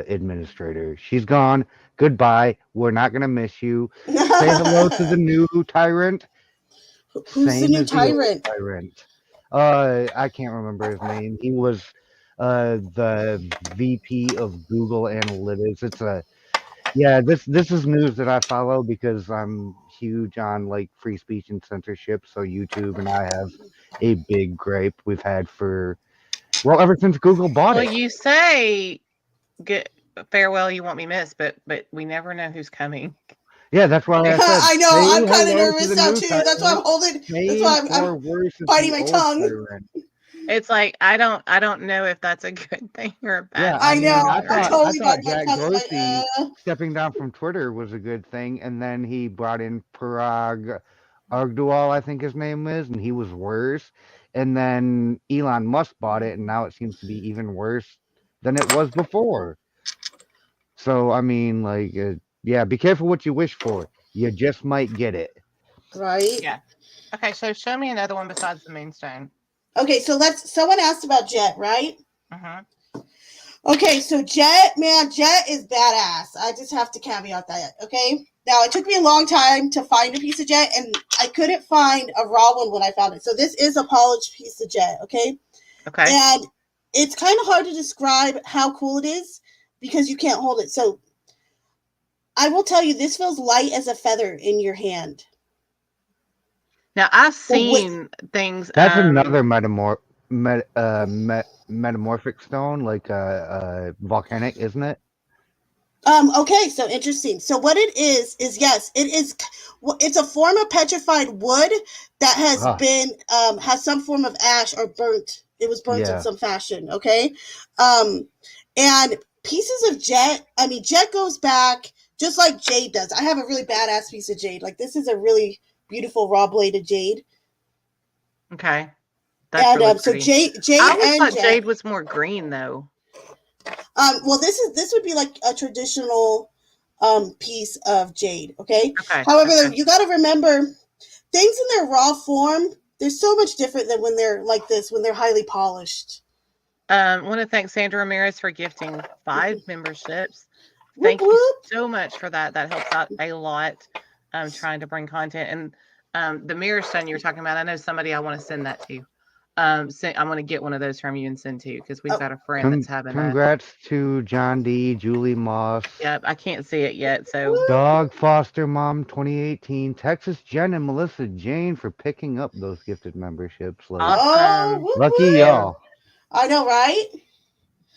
administrator. She's gone. Goodbye. We're not gonna miss you. Say hello to the new tyrant. Who's the Same new as the old tyrant? tyrant. I can't remember his name. He was the VP of Google Analytics. It's a Yeah, this is news that I follow because I'm huge on like free speech and censorship. So YouTube and I have a big gripe we've had for well ever since Google bought well, it. you say good farewell, you won't be missed, but we never know who's coming. Yeah, that's why I said I know. say I'm kind of hello to nervous the now new too. That's why I'm tyrant. holding. That's Same why I'm or worse as biting the my old tongue. tyrant. It's like I don't know if that's a good thing or a Yeah, bad I I thing or know. mean, I not, I'm thought right? I totally thought biting my Jack tongue. I'm Dorsey like. stepping down from Twitter was a good thing, and then he brought in Parag Agrawal, I think his name is, and he was worse. And then Elon Musk bought it, and now it seems to be even worse than it was before. So I mean, like, yeah, be careful what you wish for. You just might get it. Right. Yeah. Okay, so show me another one besides the moonstone. Okay, so someone asked about Jet, right? Uh-huh. Okay, so Jet, man, Jet is badass. I just have to caveat that, okay? Now, it took me a long time to find a piece of Jet, and I couldn't find a raw one when I found it. So this is a polished piece of Jet, okay? Okay. And it's kind of hard to describe how cool it is because you can't hold it. So I will tell you, this feels light as a feather in your hand. Now I've The wi- seen things That's another metamorphic stone, like volcanic, isn't it? Okay, so interesting. So what it is yes, it is. It's a form of petrified wood that has Ah, been has some form of ash or burnt. It was burnt in yeah. some fashion. Okay, and pieces of jet. I mean, jet goes back just like jade does. I have a really badass piece of jade. Like this is a really beautiful raw bladed jade. Okay. That's And really so pretty. jade I always and thought jet. jade was more green though. Well, this would be like a traditional piece of jade. Okay. Okay. However, Okay. you got to remember things in their raw form. They're so much different than when they're like this, when they're highly polished. Want to thank Sandra Ramirez for gifting 5 memberships. Whoop Thank you whoop. so much for that. That helps out a lot. Trying to bring content and the mirror stone you're talking about. I know somebody I want to send that to. I'm going to get one of those from you and send to you because we've Oh, got a friend that's having a. Congrats to John D, Julie Moss, Yep, I can't see it yet. So Dog Foster Mom 2018, Texas Jen, and Melissa Jane for picking up those gifted memberships. Like, oh, awesome. whoop, lucky whoop. So y'all. I know, right?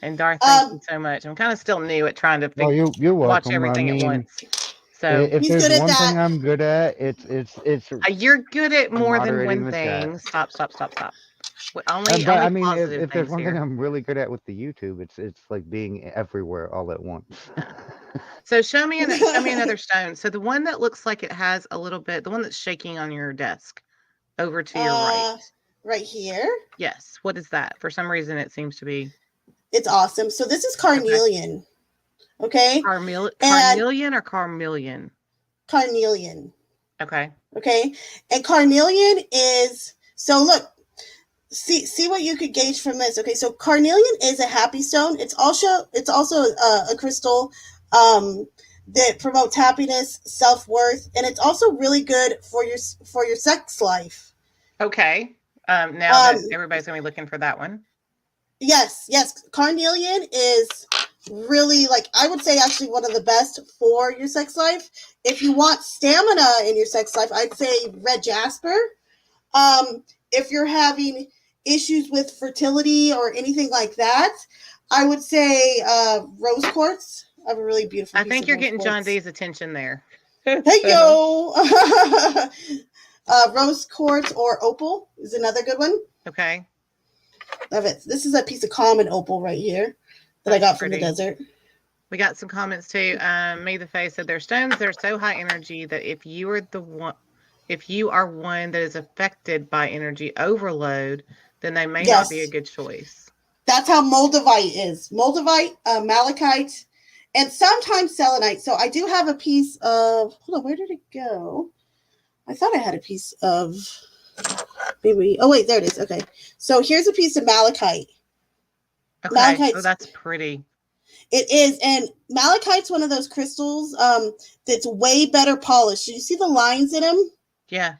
and Darth, thank you Um, so much. I'm kind of still new at trying to Oh, you're watch welcome. I everything at mean, once. So if he's there's good at one that. thing I'm good at, it's you're good at more than moderating one the chat. thing. Stop. Only But I only mean, positive if there's things one thing here. I'm really good at with the YouTube, it's like being everywhere all at once. So show me another stone. So the one that looks like it has a little bit, the one that's shaking on your desk, over to your right. Right here. Yes. What is that? For some reason, it seems to be It's awesome. So this is okay. carnelian. Okay. And Carnelian or carmelian? carnelian. Okay. Okay. And carnelian is so look, see what you could gauge from this. Okay, so carnelian is a happy stone. It's also a crystal that promotes happiness, self-worth, and it's also really good for your sex life. Okay. Now that Um, everybody's gonna be looking for that one. yes, carnelian is really, like, I would say actually one of the best for your sex life. If you want stamina in your sex life, I'd say red jasper. If you're having issues with fertility or anything like that, I would say rose quartz. I have a really beautiful. I Piece think of you're rose getting quartz. John D's attention there. Hey So, yo, rose quartz or opal is another good one. okay. Love it. This is a piece of common opal right here that I That's got pretty. from the desert. We got some comments too. May the Face said their stones, they're so high energy that if you are one that is affected by energy overload, then they may not be a Yes, good choice. that's how moldavite is. Moldavite, malachite, and sometimes selenite. So I do have a piece of. Hold on, where did it go? I thought I had a piece of. Maybe. Oh wait, there it is. Okay, so here's a piece of malachite. Okay. Malachite. Oh, that's pretty. It is, and malachite's one of those crystals that's way better polished. You see the lines in them Yeah.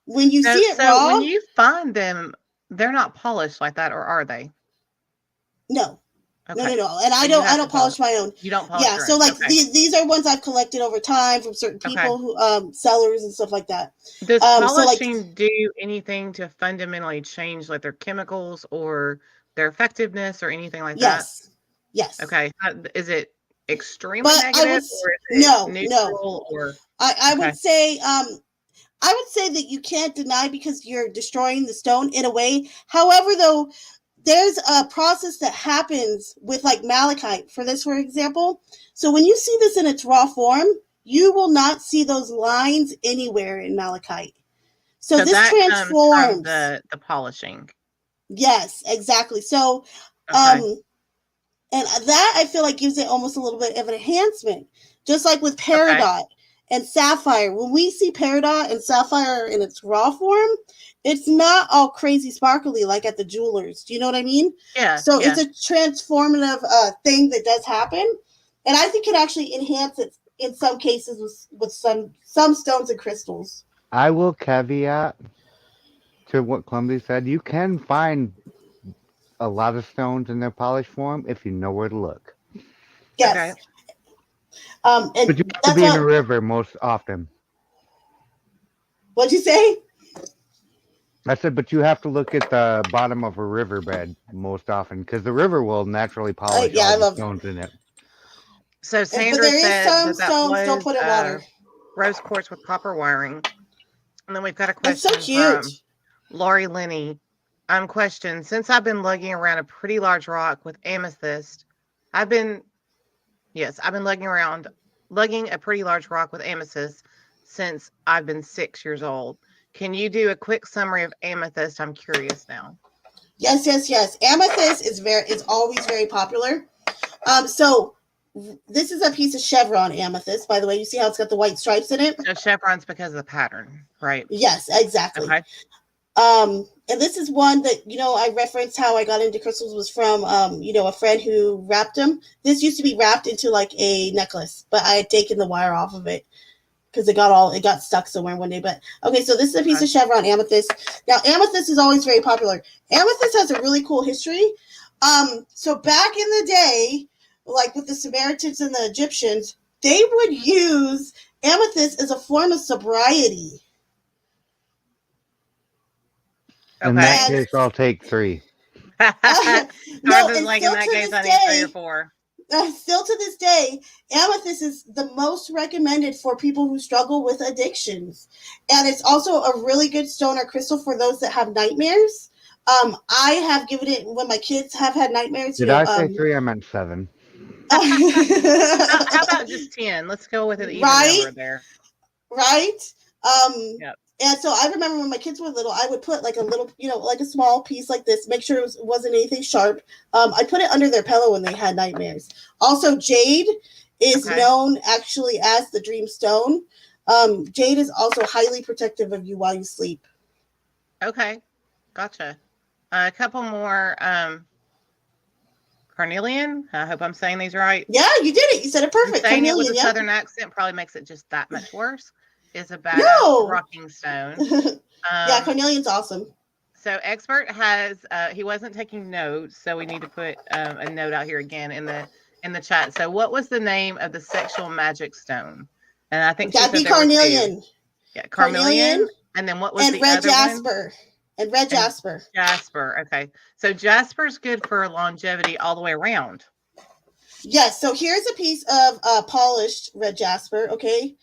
when you see it So when raw. you find them, they're not polished like that, or are they? No, Okay. no. And So I you don't. I have to don't polish my own. You don't polish Yeah. your So own. like Okay. these are ones I've collected over time from certain Okay. people who sellers and stuff like that. Does So like polishing do anything to fundamentally change like their chemicals or their effectiveness or anything like that? yes. Okay. Is it extremely But I negative would or is it no. neutral or I okay. would say I would say that you can't deny because you're destroying the stone in a way. However, though, there's a process that happens with like malachite for this, for example. So when you see this in its raw form, you will not see those lines anywhere in malachite. So So this that comes from transforms. the polishing. Yes, exactly. So, Okay. and that I feel like gives it almost a little bit of an enhancement, just like with Okay. peridot and sapphire. When we see peridot and sapphire in its raw form, it's not all crazy sparkly like at the jewelers. Do you know what I mean? Yeah. So Yeah. it's a transformative thing that does happen, and I think it actually enhance it in some cases with some stones and crystals. I will caveat to what Clumsy said. You can find a lot of stones in their polished form if you know where to look. Okay. Yes, But you and have to that's be in a what. river most often. What'd you say? I said, but you have to look at the bottom of a riverbed most often because the river will naturally polish Yeah, all I the love. stones in it. So But Sandra there is said some that stones don't was put in water. rose quartz with copper wiring. And then we've got a It's so question cute. from Lori Lenny. Question. Since I've been lugging around a pretty large rock with amethyst, I've been lugging around lugging a pretty large rock with amethyst since I've been 6 years old. Can you do a quick summary of amethyst? I'm curious now. Yes, yes, yes. Amethyst is always very popular. So this is a piece of chevron amethyst, by the way. You see how it's got the white stripes in it? So chevrons because of the pattern, right? Yes, exactly. Okay. And this is one that, I referenced how I got into crystals was from, a friend who wrapped them. This used to be wrapped into like a necklace, but I had taken the wire off of it because it got stuck somewhere one day. But okay, so this is a piece of chevron amethyst. Now, amethyst is always very popular. Amethyst has a really cool history. So back in the day, like with the Samaritans and the Egyptians, they would use amethyst as a form of sobriety. In that case, I'll take 3. No, Arthur's and like, in still that to case, this I need 3 or day, 4. still to this day, amethyst is the most recommended for people who struggle with addictions, and it's also a really good stone or crystal for those that have nightmares. I have given it when my kids have had nightmares. Did I say 3? I meant 7. How about just 10? Let's go with an even number there. Right. Yep. And so I remember when my kids were little, I would put like a little, like a small piece like this, make sure it wasn't anything sharp. I put it under their pillow when they had nightmares. Also, jade is known actually as the dream stone. Jade is also highly protective of you while you sleep. Okay. Gotcha. A couple more. Carnelian. I hope I'm saying these right. Yeah, you did it. You said it perfect. Saying Carnelian, it with a southern accent probably makes it just that much worse. Is a badass rocking stone. Yeah, carnelian's awesome. So expert has he wasn't taking notes, so we need to put a note out here again in the chat. So what was the name of the sexual magic stone? And I think that'd be carnelian. Yeah, carnelian. And then what was the red other jasper? One? And red jasper. Jasper. Okay. So jasper's good for longevity all the way around. Yes. So here's a piece of polished red jasper. Okay.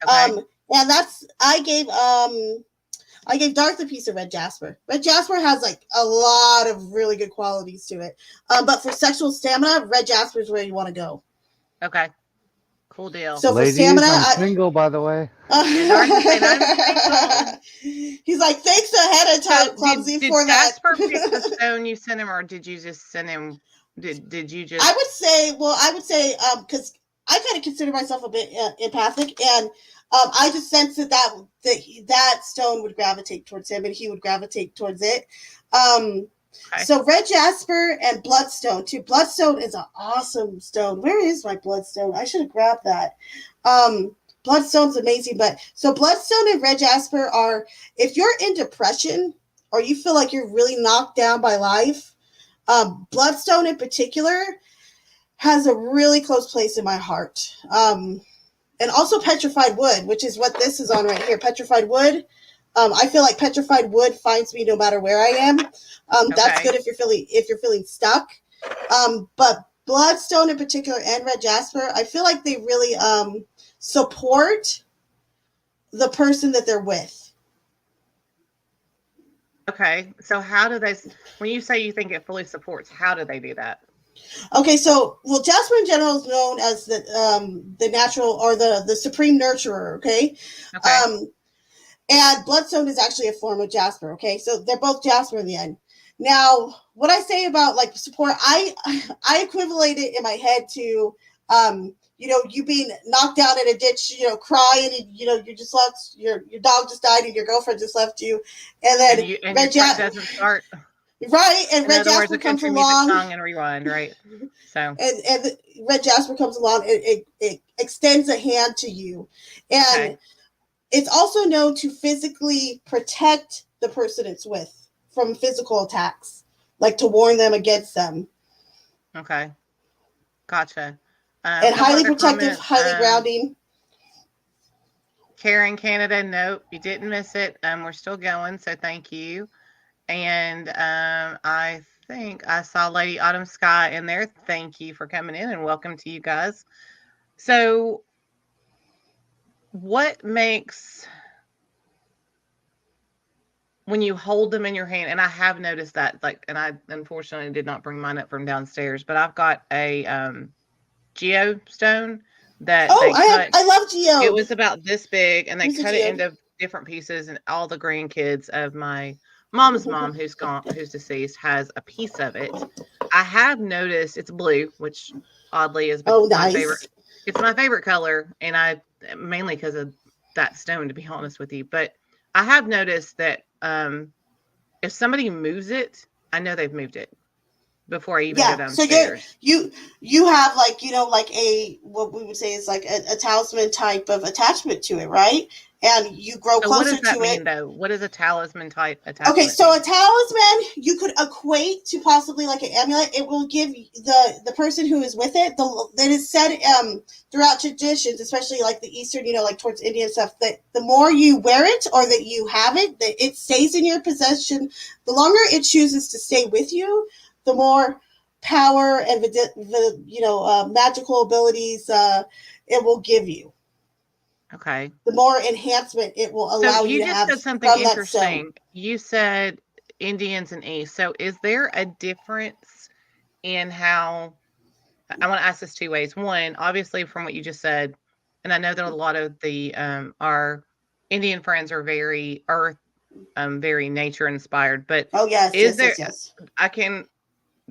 And I gave Darth a piece of red jasper. Red jasper has like a lot of really good qualities to it. But for sexual stamina, red jasper is where you want to go. Okay. Cool deal. So ladies, for stamina, I'm single, by the way. He's like, thanks ahead of time, Clumsy, for that. Did Jasper pick the stone you sent him, or did you just send him? Did you just? I would say, because I kind of consider myself a bit empathic, and I just sensed that stone would gravitate towards him, and he would gravitate towards it. So red jasper and bloodstone too. Bloodstone is an awesome stone. Where is my bloodstone? I should have grabbed that. Bloodstone's amazing, but so bloodstone and red jasper are, if you're in depression or you feel like you're really knocked down by life, bloodstone in particular has a really close place in my heart. And also petrified wood, which is what this is on right here. Petrified wood. I feel like petrified wood finds me no matter where I am. That's good if you're feeling stuck. But bloodstone in particular and red jasper, I feel like they really support the person that they're with. Okay, so how do they? When you say you think it fully supports, how do they do that? Okay, so jasper in general is known as the natural or the supreme nurturer. Okay. And bloodstone is actually a form of jasper. Okay, so they're both jasper in the end. Now, what I say about like support, I equivalent it in my head to you being knocked down in a ditch, crying, and you just left your dog just died and your girlfriend just left you, and then red jasper doesn't start. Right, and red jasper comes along. Song and rewind, right? So and red jasper comes along. It extends a hand to you, and it's also known to physically protect the person it's with from physical attacks, like to warn them against them. Okay, gotcha. And highly protective, highly grounding. Karen, Canada, nope, you didn't miss it. We're still going, so thank you. And I think I saw Lady Autumn Sky in there. Thank you for coming in and welcome to you guys. So what makes, when you hold them in your hand, and I have noticed that, like, and I unfortunately did not bring mine up from downstairs, but I've got a geostone that Oh, they cut. I love It geode. was about this big, and they Who's a cut it geode? into different pieces. And all the grandkids of my mom's mom, who's deceased, has a piece of it. I have noticed it's blue, which oddly is Oh, my favorite. nice. It's my favorite color, and I mainly because of that stone, to be honest with you. But I have noticed that if somebody moves it, I know they've moved it before I even go Yeah, so downstairs. you have like, like a, what we would say is like a talisman type of attachment to it, right? And you grow So what closer does that to mean, it. though? What does a talisman type Okay, attachment so a mean? talisman you could equate to possibly like an amulet. It will give the person who is with it, that is said throughout traditions, especially like the Eastern, like towards Indian stuff, that the more you wear it or that you have it, that it stays in your possession, the longer it chooses to stay with you, the more power and the magical abilities it will give you. Okay. The more enhancement it will So allow you you to just have said something from that stone. interesting. You said Indians and East. So is there a difference in how I want to ask this two ways. One, obviously from what you just said, and I know that a lot of the our Indian friends are very earth, very nature inspired, but Oh yes, is yes, there yes, yes. I can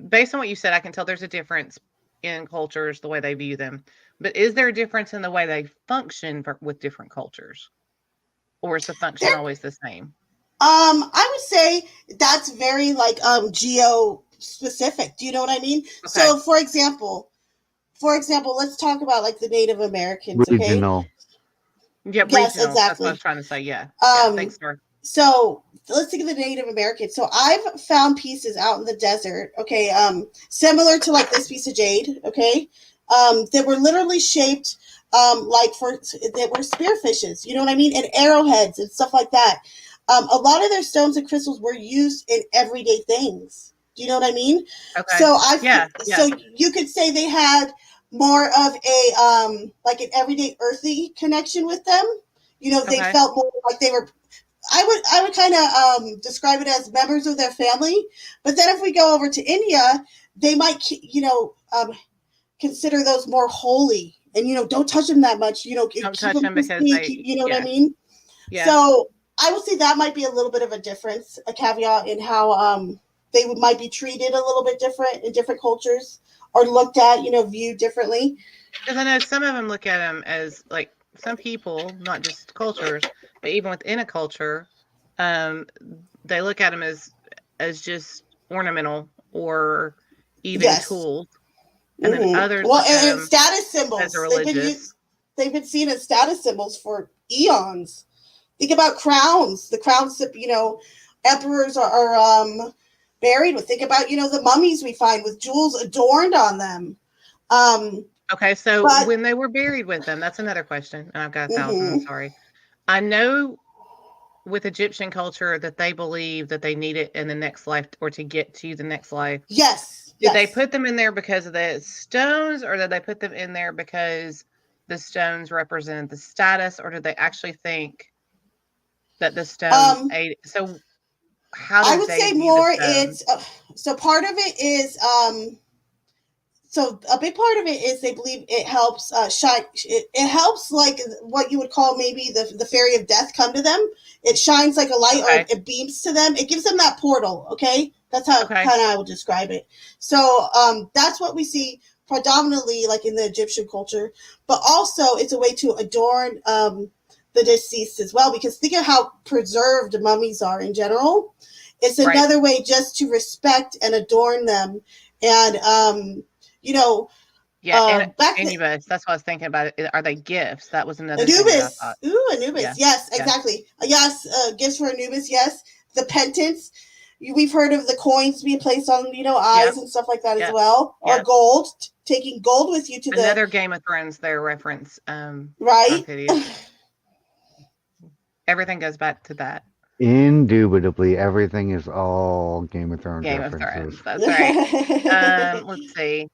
based on what you said, I can tell there's a difference in cultures, the way they view them. But is there a difference in the way they function with different cultures? Or is the There, function always the same? I would say that's very like geo specific. Do you know what I mean? Okay. So, for example, let's talk about like the Native Americans. Okay. Regional. Yeah, Yes, regional. That's what I was exactly. trying to say. Yeah. Yeah. Um, Thanks, Star. so let's think of the Native Americans. So I've found pieces out in the desert. Okay. Similar to like this piece of jade. Okay. That were literally shaped like that were spearfishes. You know what I mean? And arrowheads and stuff like that. A lot of their stones and crystals were used in everyday things. Do you know what I mean? Okay. So Yeah. so Yeah. you could say they had more of a like an everyday earthy connection with them. They Okay. felt more like they were. I would kind of describe it as members of their family. But then if we go over to India, they might consider those more holy, and don't touch them that much. Don't Keep touch them them because pristine. they, You know what I yeah. mean? Yeah. So I would say that might be a little bit of a difference, a caveat in how might be treated a little bit different in different cultures, or looked at, viewed differently. Because I know some of them look at them as like some people, not just cultures, but even within a culture, um, they look at them as just ornamental or even Yes. tools, and then Mm-hmm. others Well, look at and them status as a symbols. religious. They've been seen as status symbols for eons. Think about crowns. The crowns that emperors are buried with. Think about the mummies we find with jewels adorned on them. Um, Okay, so but when they were buried with them, that's another question, and I've got 1,000. I'm mm-hmm. sorry. I know with Egyptian culture that they believe that they need it in the next life or to get to the next life. Yes, Did they yes. put them in there because of the stones, or did they put them in there because the stones represented the status, or did they actually think that the stones Um, aid? So, how I did would they say view the more stones? it's so part of it is so a big part of it is they believe it helps shine. It helps like what you would call maybe the fairy of death come to them. It shines like a light, or Okay, it beams to them. It gives them that portal. Okay, that's how okay, kind of I would describe it. So that's what we see predominantly like in the Egyptian culture, but also it's a way to adorn the deceased as well. Because think of how preserved mummies are in general. It's right. another way just to respect and adorn them, and you know, Yeah, and back then, Anubis. That's what I was thinking about. It. Are they gifts? That was another thing that I Anubis. thought. Ooh, Anubis. Yeah, Yes, yeah, exactly. Yes, gifts for Anubis. Yes, the pendants. We've heard of the coins being placed on eyes yep, and stuff like that as yep, well, or yep. gold. Taking gold with you to the Another Game of Thrones there reference, right. Darth Hideous. Everything goes back to that. Indubitably, everything is all Game of Thrones Game of references. Thrones. That's right. Let's see.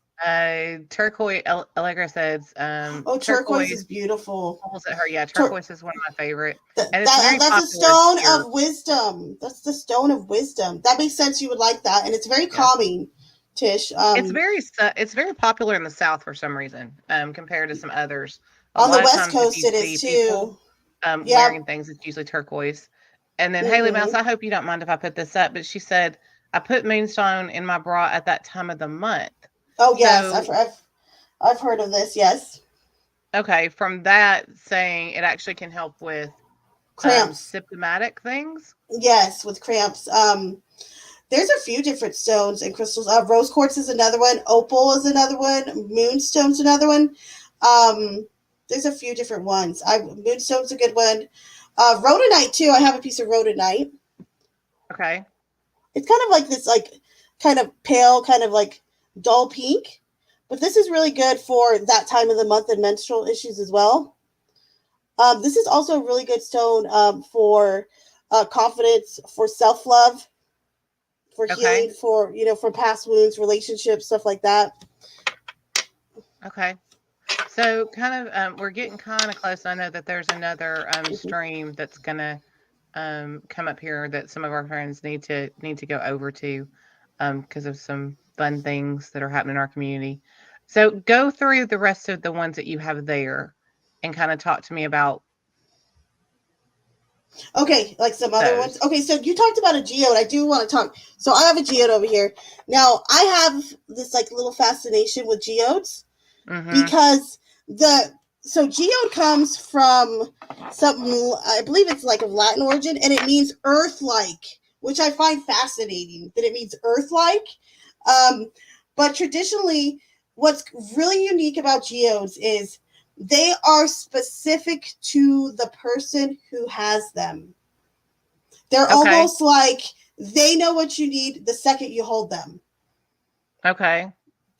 Turquoise. Allegra says, Oh, turquoise turquoise is beautiful. pulls at her. Yeah, Tur- turquoise is one of my favorite, and it's that very that's a popular stone here. of wisdom. That's the stone of wisdom. That makes sense. You would like that, and it's very Yeah. calming. Tish. It's very popular in the South for some reason, compared to some others. A On the lot of West times, if Coast, you it is see people too. Yeah. wearing things, it's usually turquoise. And then Haley Mouse, Hmm. I hope you don't mind if I put this up, but she said I put moonstone in my bra at that time of the month. Oh yes, So I've heard of this. Yes, okay, from that saying it actually can help with cramps. symptomatic things. Yes, with cramps. There's a few different stones and crystals. Rose quartz is another one. Opal is another one. Moonstone's another one. Um, there's a few different ones. Moonstone's a good one. Rhodonite too. I have a piece of rhodonite. Okay. It's kind of like this, like kind of pale, kind of like dull pink. But this is really good for that time of the month and menstrual issues as well. This is also a really good stone for confidence, for self love, for Okay. healing, for for past wounds, relationships, stuff like that. Okay. So kind of we're getting kind of close. I know that there's another stream that's gonna come up here that some of our friends need to go over to because of some fun things that are happening in our community. So go through the rest of the ones that you have there and kind of talk to me about Okay, like some other ones. those. Okay, so you talked about a geode. I do want to talk. So I have a geode over here. Now I have this like little fascination with geodes Mm-hmm. because the so geode comes from something, I believe it's like of Latin origin, and it means earth-like, which I find fascinating that it means earth-like. Um, but traditionally, what's really unique about geodes is they are specific to the person who has them. They're Okay. almost like they know what you need the second you hold them. Okay.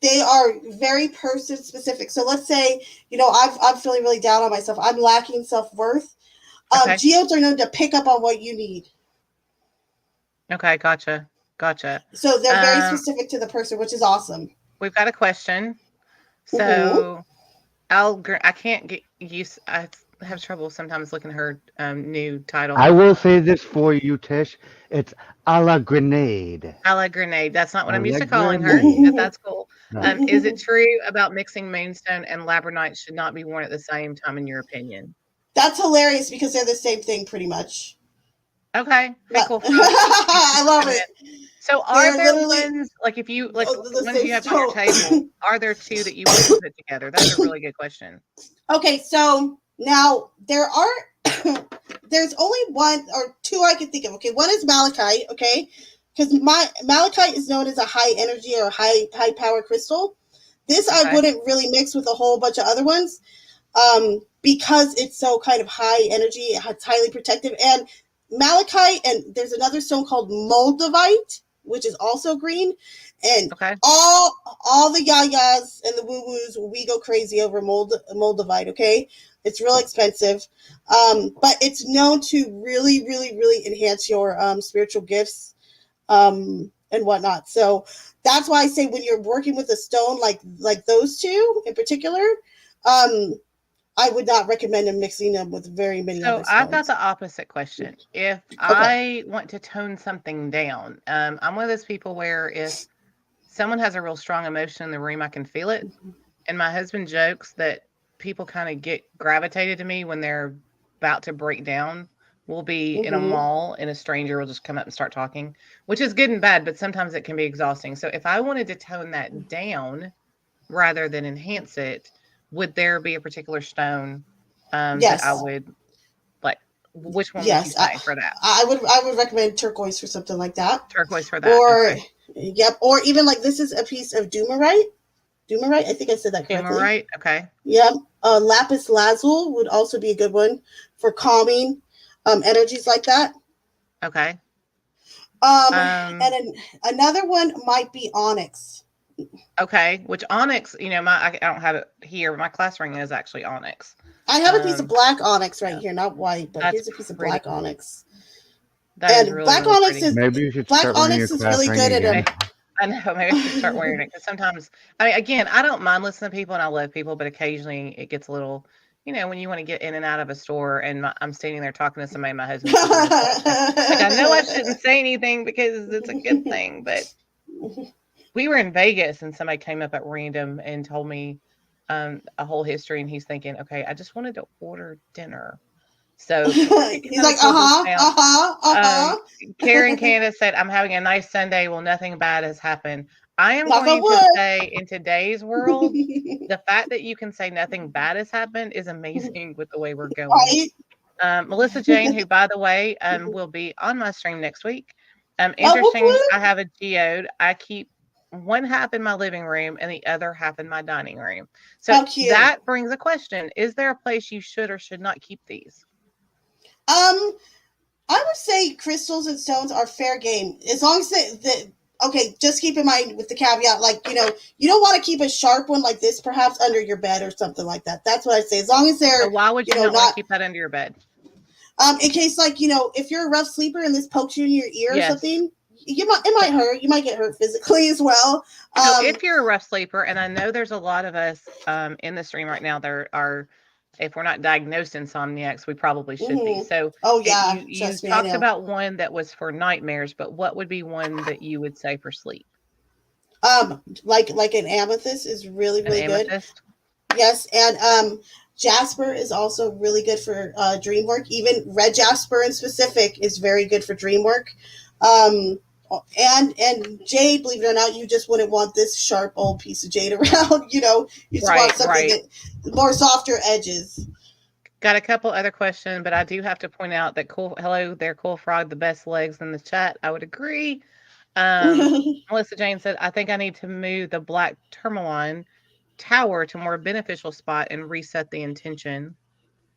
They are very person specific. So let's say, I'm feeling really down on myself. I'm lacking self worth. Okay. Geodes are known to pick up on what you need. Okay. Gotcha. Gotcha. So they're very Um, specific to the person, which is awesome. we've got a question. Mm-hmm. So I can't get used. I have trouble sometimes looking at her new title. I will say this for you, Tish. It's a la grenade. A la grenade. That's not what A I'm used la to calling her, but grenade. that's cool. No. Is it true about mixing moonstone and labradorite should not be worn at the same time, in your opinion? That's hilarious because they're the same thing pretty much. Okay. Hey, cool. So thank you I for love coming in. it. So are They're there literally ones like if you like the ones same you have on your table? stone. Are there two that you wouldn't put together? That's a really good question. Okay, so now there's only one or two I can think of. Okay, one is malachite. Okay, because my malachite is known as a high energy or high power crystal. This I Okay. wouldn't really mix with a whole bunch of other ones, because it's so kind of high energy. It's highly protective, and malachite, and there's another stone called moldavite, which is also green, and Okay. all the yayas and the woo woos, we go crazy over moldavite. Okay, it's real expensive, but it's known to really, really, really enhance your spiritual gifts, and whatnot. So that's why I say when you're working with a stone like those two in particular, um, I would not recommend mixing them with very many So other I've got stones. the opposite question. If Okay. I want to tone something down, I'm one of those people where if someone has a real strong emotion in the room, I can feel it. And my husband jokes that people kind of get gravitated to me when they're about to break down. We'll be in a Mm-hmm. mall and a stranger will just come up and start talking, which is good and bad, but sometimes it can be exhausting. So if I wanted to tone that down rather than enhance it, would there be a particular stone that I Yes. would like? Which one would you Yes. say for that? I would recommend turquoise for something like that. Turquoise for that. Or Okay. yep. Or even like this is a piece of dumarite. Dumarite. I think I said that correctly. Humarite. Okay. Yep. Lapis lazuli would also be a good one for calming energies like that. Okay. And Um, another one might be onyx. okay. Which onyx, I don't have it here, but my class ring is actually onyx. I have a piece of Um, black onyx right yeah, here, not white, but that's here's a piece of pretty black cool. onyx. That is And really, really pretty. Maybe you should black start wearing your onyx is class really ring good at again. I know, maybe I should start wearing it because sometimes, I mean, again, I don't mind listening to people and I love people, but occasionally it gets a little, when you want to get in and out of a store and I'm standing there talking to somebody, my husband's sitting there talking. Like, I know I shouldn't say anything because it's a good thing, but We were in Vegas and somebody came up at random and told me a whole history, and he's thinking, okay, I just wanted to order dinner. So taking He's notes, like, wrote this down. uh-huh. Karen Candace said, I'm having a nice Sunday. Well, nothing bad has happened. I am Knock on going to wood. say in today's world, the fact that you can say nothing bad has happened is amazing with the way we're going. Right? Melissa Jane, who, by the way, will be on my stream next week. Oh, whoop, Interesting, I whoop. have a geode. I keep one half in my living room and the other half in my dining room. So How cute. that brings a question. Is there a place you should or should not keep these? Um, I would say crystals and stones are fair game as long as okay, just keep in mind with the caveat, like, you don't want to keep a sharp one like this, perhaps under your bed or something like that. That's what I'd say. As long as So they're, why would you not want to not, keep that under your bed? in case, like, if you're a rough sleeper and this pokes you in your ear or Yes. something, it might hurt. You might get hurt physically as well. So if you're a rough sleeper, and I know there's a lot of us in the stream right now, there are, if we're not diagnosed insomniacs, we probably should be. Mhm. So Oh yeah, you trust me, I talked know. about one that was for nightmares, but what would be one that you would say for sleep? Like an amethyst is really An really good. amethyst? Yes, and jasper is also really good for dream work. Even red jasper in specific is very good for dream work. Um, and jade, believe it or not, you just wouldn't want this sharp old piece of jade around. You just want Right, something right. that more softer edges. Got a couple other questions, but I do have to point out that hello there, Cool Frog, the best legs in the chat. I would agree. Um, Melissa Jane said, I think I need to move the black tourmaline tower to a more beneficial spot and reset the intention.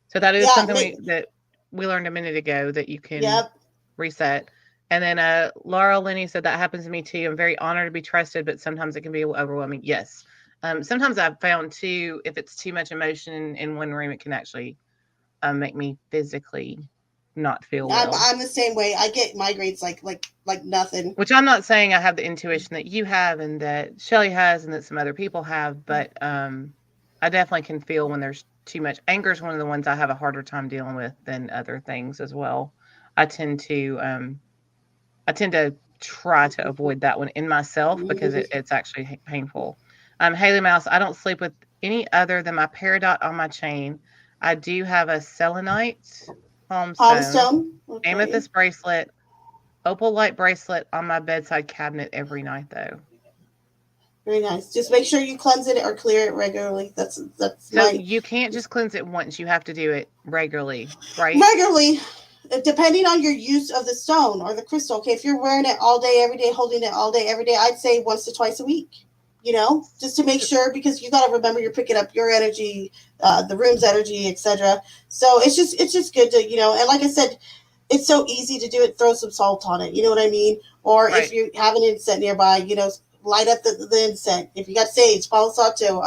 So that is Yeah, something that we learned a minute ago that you can yep. reset. And then Laura Lenny said that happens to me too. I'm very honored to be trusted, but sometimes it can be overwhelming. Yes. Sometimes I've found too, if it's too much emotion in one room, it can actually make me physically not feel well. I'm the same way. I get migraines like nothing. Which I'm not saying I have the intuition that you have and that Shelly has and that some other people have, but I definitely can feel when there's too much. Anger is one of the ones I have a harder time dealing with than other things as well. I tend to try to avoid that one in myself because it's actually painful. Haley Mouse, I don't sleep with any other than my peridot on my chain. I do have a selenite palm stone, Palmstone. Okay. amethyst bracelet, opal light bracelet on my bedside cabinet every night, though. Very nice. Just make sure you cleanse it or clear it regularly. That's So my you can't just cleanse it once. You have to do it regularly, right? regularly, depending on your use of the stone or the crystal. Okay, if you're wearing it all day, every day, holding it all day, every day, I'd say once to twice a week. Just to make sure, because you got to remember you're picking up your energy, the room's energy, etc. So it's just good to and like I said, it's so easy to do it. Throw some salt on it. You know what I mean? Or if Right. you have an incense nearby, light up the incense. If you got sage, Palo Santo.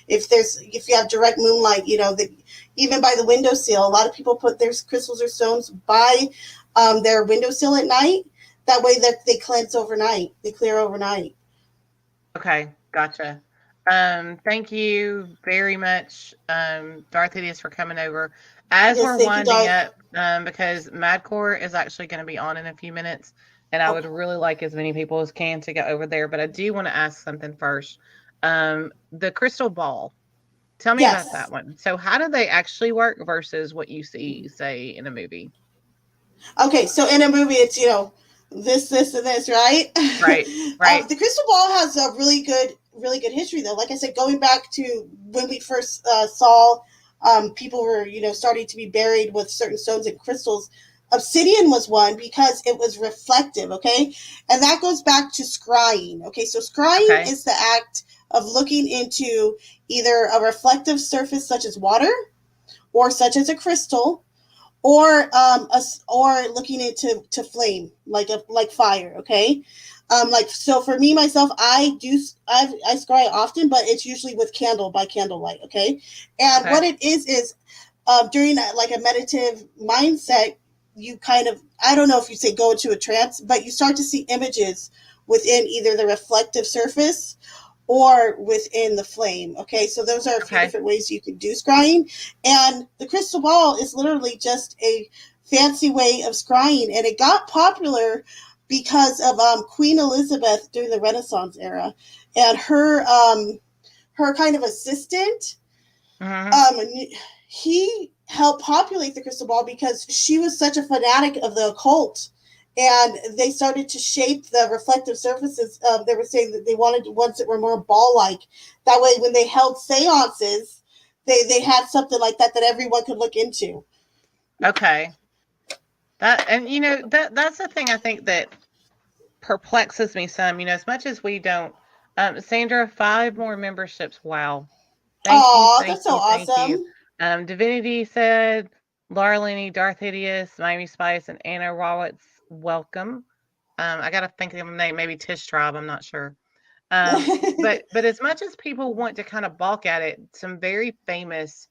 If you have direct moonlight, even by the windowsill. A lot of people put their crystals or stones by their windowsill at night. That way that they cleanse overnight. They clear overnight. Okay, gotcha. Thank you very much, Darth Hideous, for coming over. As Yes, we're thank you, winding Darth. up, because Madcore is actually going to be on in a few minutes, and I would Okay. really like as many people as can to get over there. But I do want to ask something first. The crystal ball. Tell me about that Yes. one. So, how do they actually work versus what you see, say, in a movie? Okay, so in a movie, it's this, and this, right? Right, right. The crystal ball has a really good history, though. Like I said, going back to when we first saw people were starting to be buried with certain stones and crystals. Obsidian was one because it was reflective. Okay, and that goes back to scrying. Okay, so scrying Okay, is the act of looking into either a reflective surface such as water or such as a crystal or or looking into to flame like fire. Okay, like so for me myself, I scry often, but it's usually with by candlelight. Okay, and okay, what it is during like a meditative mindset, you kind of, I don't know if you say go into a trance, but you start to see images within either the reflective surface or within the flame. Okay, so those are a few okay. different ways you can do scrying. And the crystal ball is literally just a fancy way of scrying. And it got popular because of Queen Elizabeth during the Renaissance era, and her kind of assistant. Mhm. He helped populate the crystal ball because she was such a fanatic of the occult, and they started to shape the reflective surfaces. They were saying that they wanted ones that were more ball-like. That way, when they held seances, they had something like that everyone could look into. Okay. And that's the thing I think that perplexes me some. As much as we don't. Sandra, 5 more memberships. Wow. Thank you, Oh, thank that's so you, thank you. awesome. Divinity said, Laura Linney, Darth Hideous, Miami Spice, and Anna Rawitz, welcome. I gotta think of a name, maybe Tish Tribe, I'm not sure. But as much as people want to kind of balk at it, some very famous,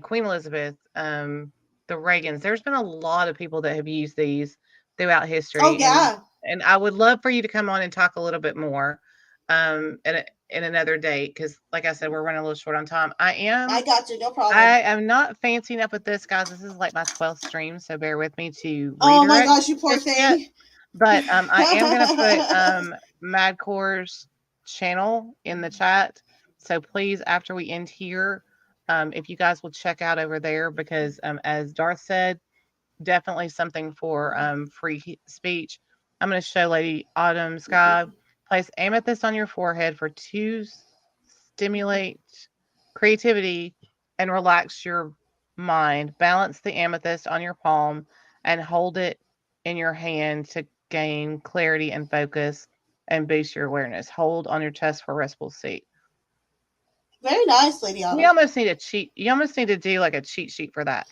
Queen Elizabeth, the Reagans, there's been a lot of people that have used these throughout Oh history, and yeah, I would love for you to come on and talk a little bit more, in another date, because like I said, we're running a little short on time. I got you. No I problem. am not fancy enough with this, guys. This is like my 12th stream, so bear with me to Oh my redirect gosh, you poor just yet. thing. But I am gonna put Madcore's channel in the chat. So please, after we end here, if you guys will check out over there, because as Darth said, definitely something for free speech. I'm going to show Lady Autumn Sky. Place amethyst on your forehead for 2 stimulate creativity and relax your mind. Balance the amethyst on your palm and hold it in your hand to gain clarity and focus and boost your awareness. Hold on your chest for restful sleep. Very nice, Lady You Autumn. almost need a cheat. You almost need to do like a cheat sheet for that.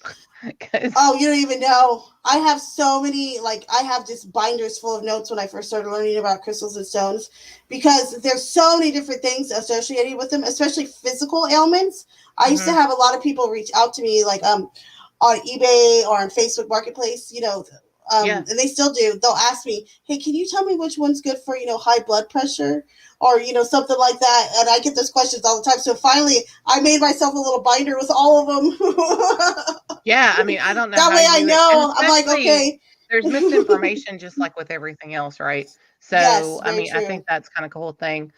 'Cause- Oh, you don't even know. I have so many, like, I have just binders full of notes when I first started learning about crystals and stones, because there's so many different things associated with them, especially physical ailments. I used to Mhm. have a lot of people reach out to me, like, on eBay or on Facebook Marketplace, Yeah. and they still do. They'll ask me, "Hey, can you tell me which one's good for, high blood pressure?" Or, something like that. And I get those questions all the time. So finally, I made myself a little binder with all of them. Yeah, I mean, I don't know That how way I you would, and know. I'm like, especially okay. there's misinformation just like with everything else, right? Yes, So, I very mean, I true. think that's kind of cool thing.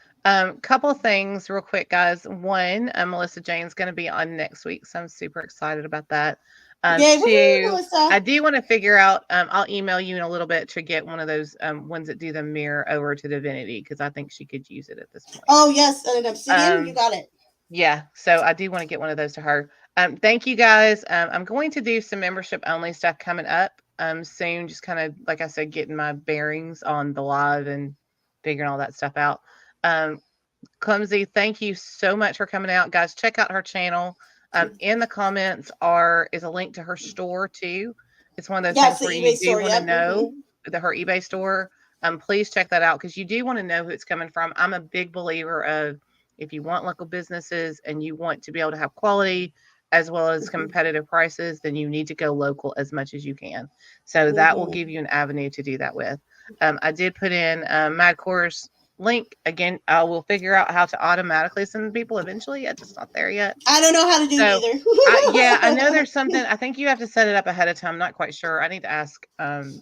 Couple of things real quick, guys. One, Melissa Jane's going to be on next week, so I'm super excited about that. Yay, woohoo, Two, Melissa. I do want to figure out, I'll email you in a little bit to get one of those ones that do the mirror over to Divinity, because I think she could use it at this point. Oh, yes, and an obsidian. You Um, got it. yeah, so I do want to get one of those to her. Thank you guys. I'm going to do some membership only stuff coming up soon. Just kind of like I said, getting my bearings on the live and figuring all that stuff out. Um, Clumsy, thank you so much for coming out, guys. Check out her channel. In the comments is a link to her store too. It's one of those Yes, things the where you eBay do store. want to Yep. know her eBay store. Please check that out because you do want to know who it's coming from. I'm a big believer of if you want local businesses and you want to be able to have quality as well as competitive prices, then you need to go local as much as you can. So that will give you an avenue to do that with. I did put in Madcore's link again. I will figure out how to automatically send people eventually. It's just not there yet. I don't know how to do it So, yeah, I know either. there's something. I think you have to set it up ahead of time. I'm not quite sure. I need to ask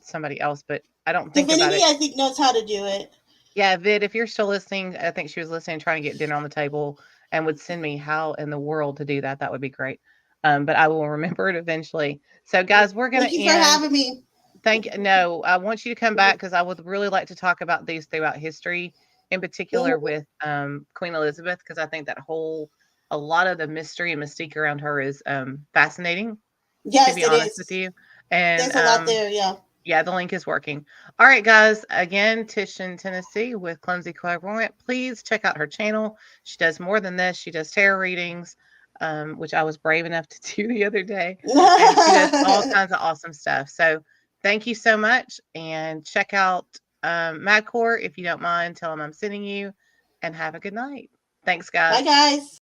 somebody else, but I don't think about Divinity, it. I think, knows how to do it. Yeah, Vid, if you're still listening, I think she was listening, trying to get dinner on the table, and would send me how in the world to do that. That would be great. But I will remember it eventually. So, guys, we're gonna Thank you for end. having me. No, I want you to come back because I would really like to talk about these throughout history, in particular Mhm. with Queen Elizabeth, because I think a lot of the mystery and mystique around her is fascinating, to Yes, be it honest with is. you. And There's a lot there. Yeah. yeah, the link is working. All right, guys. Again, Tish in Tennessee with Clumsy Clairvoyant. Please check out her channel. She does more than this. She does tarot readings, which I was brave enough to do the other day. And she does all kinds of awesome stuff. So thank you so much. And check out Madcore if you don't mind. Tell them I'm sending you. And have a good night. Thanks, Bye, guys. guys.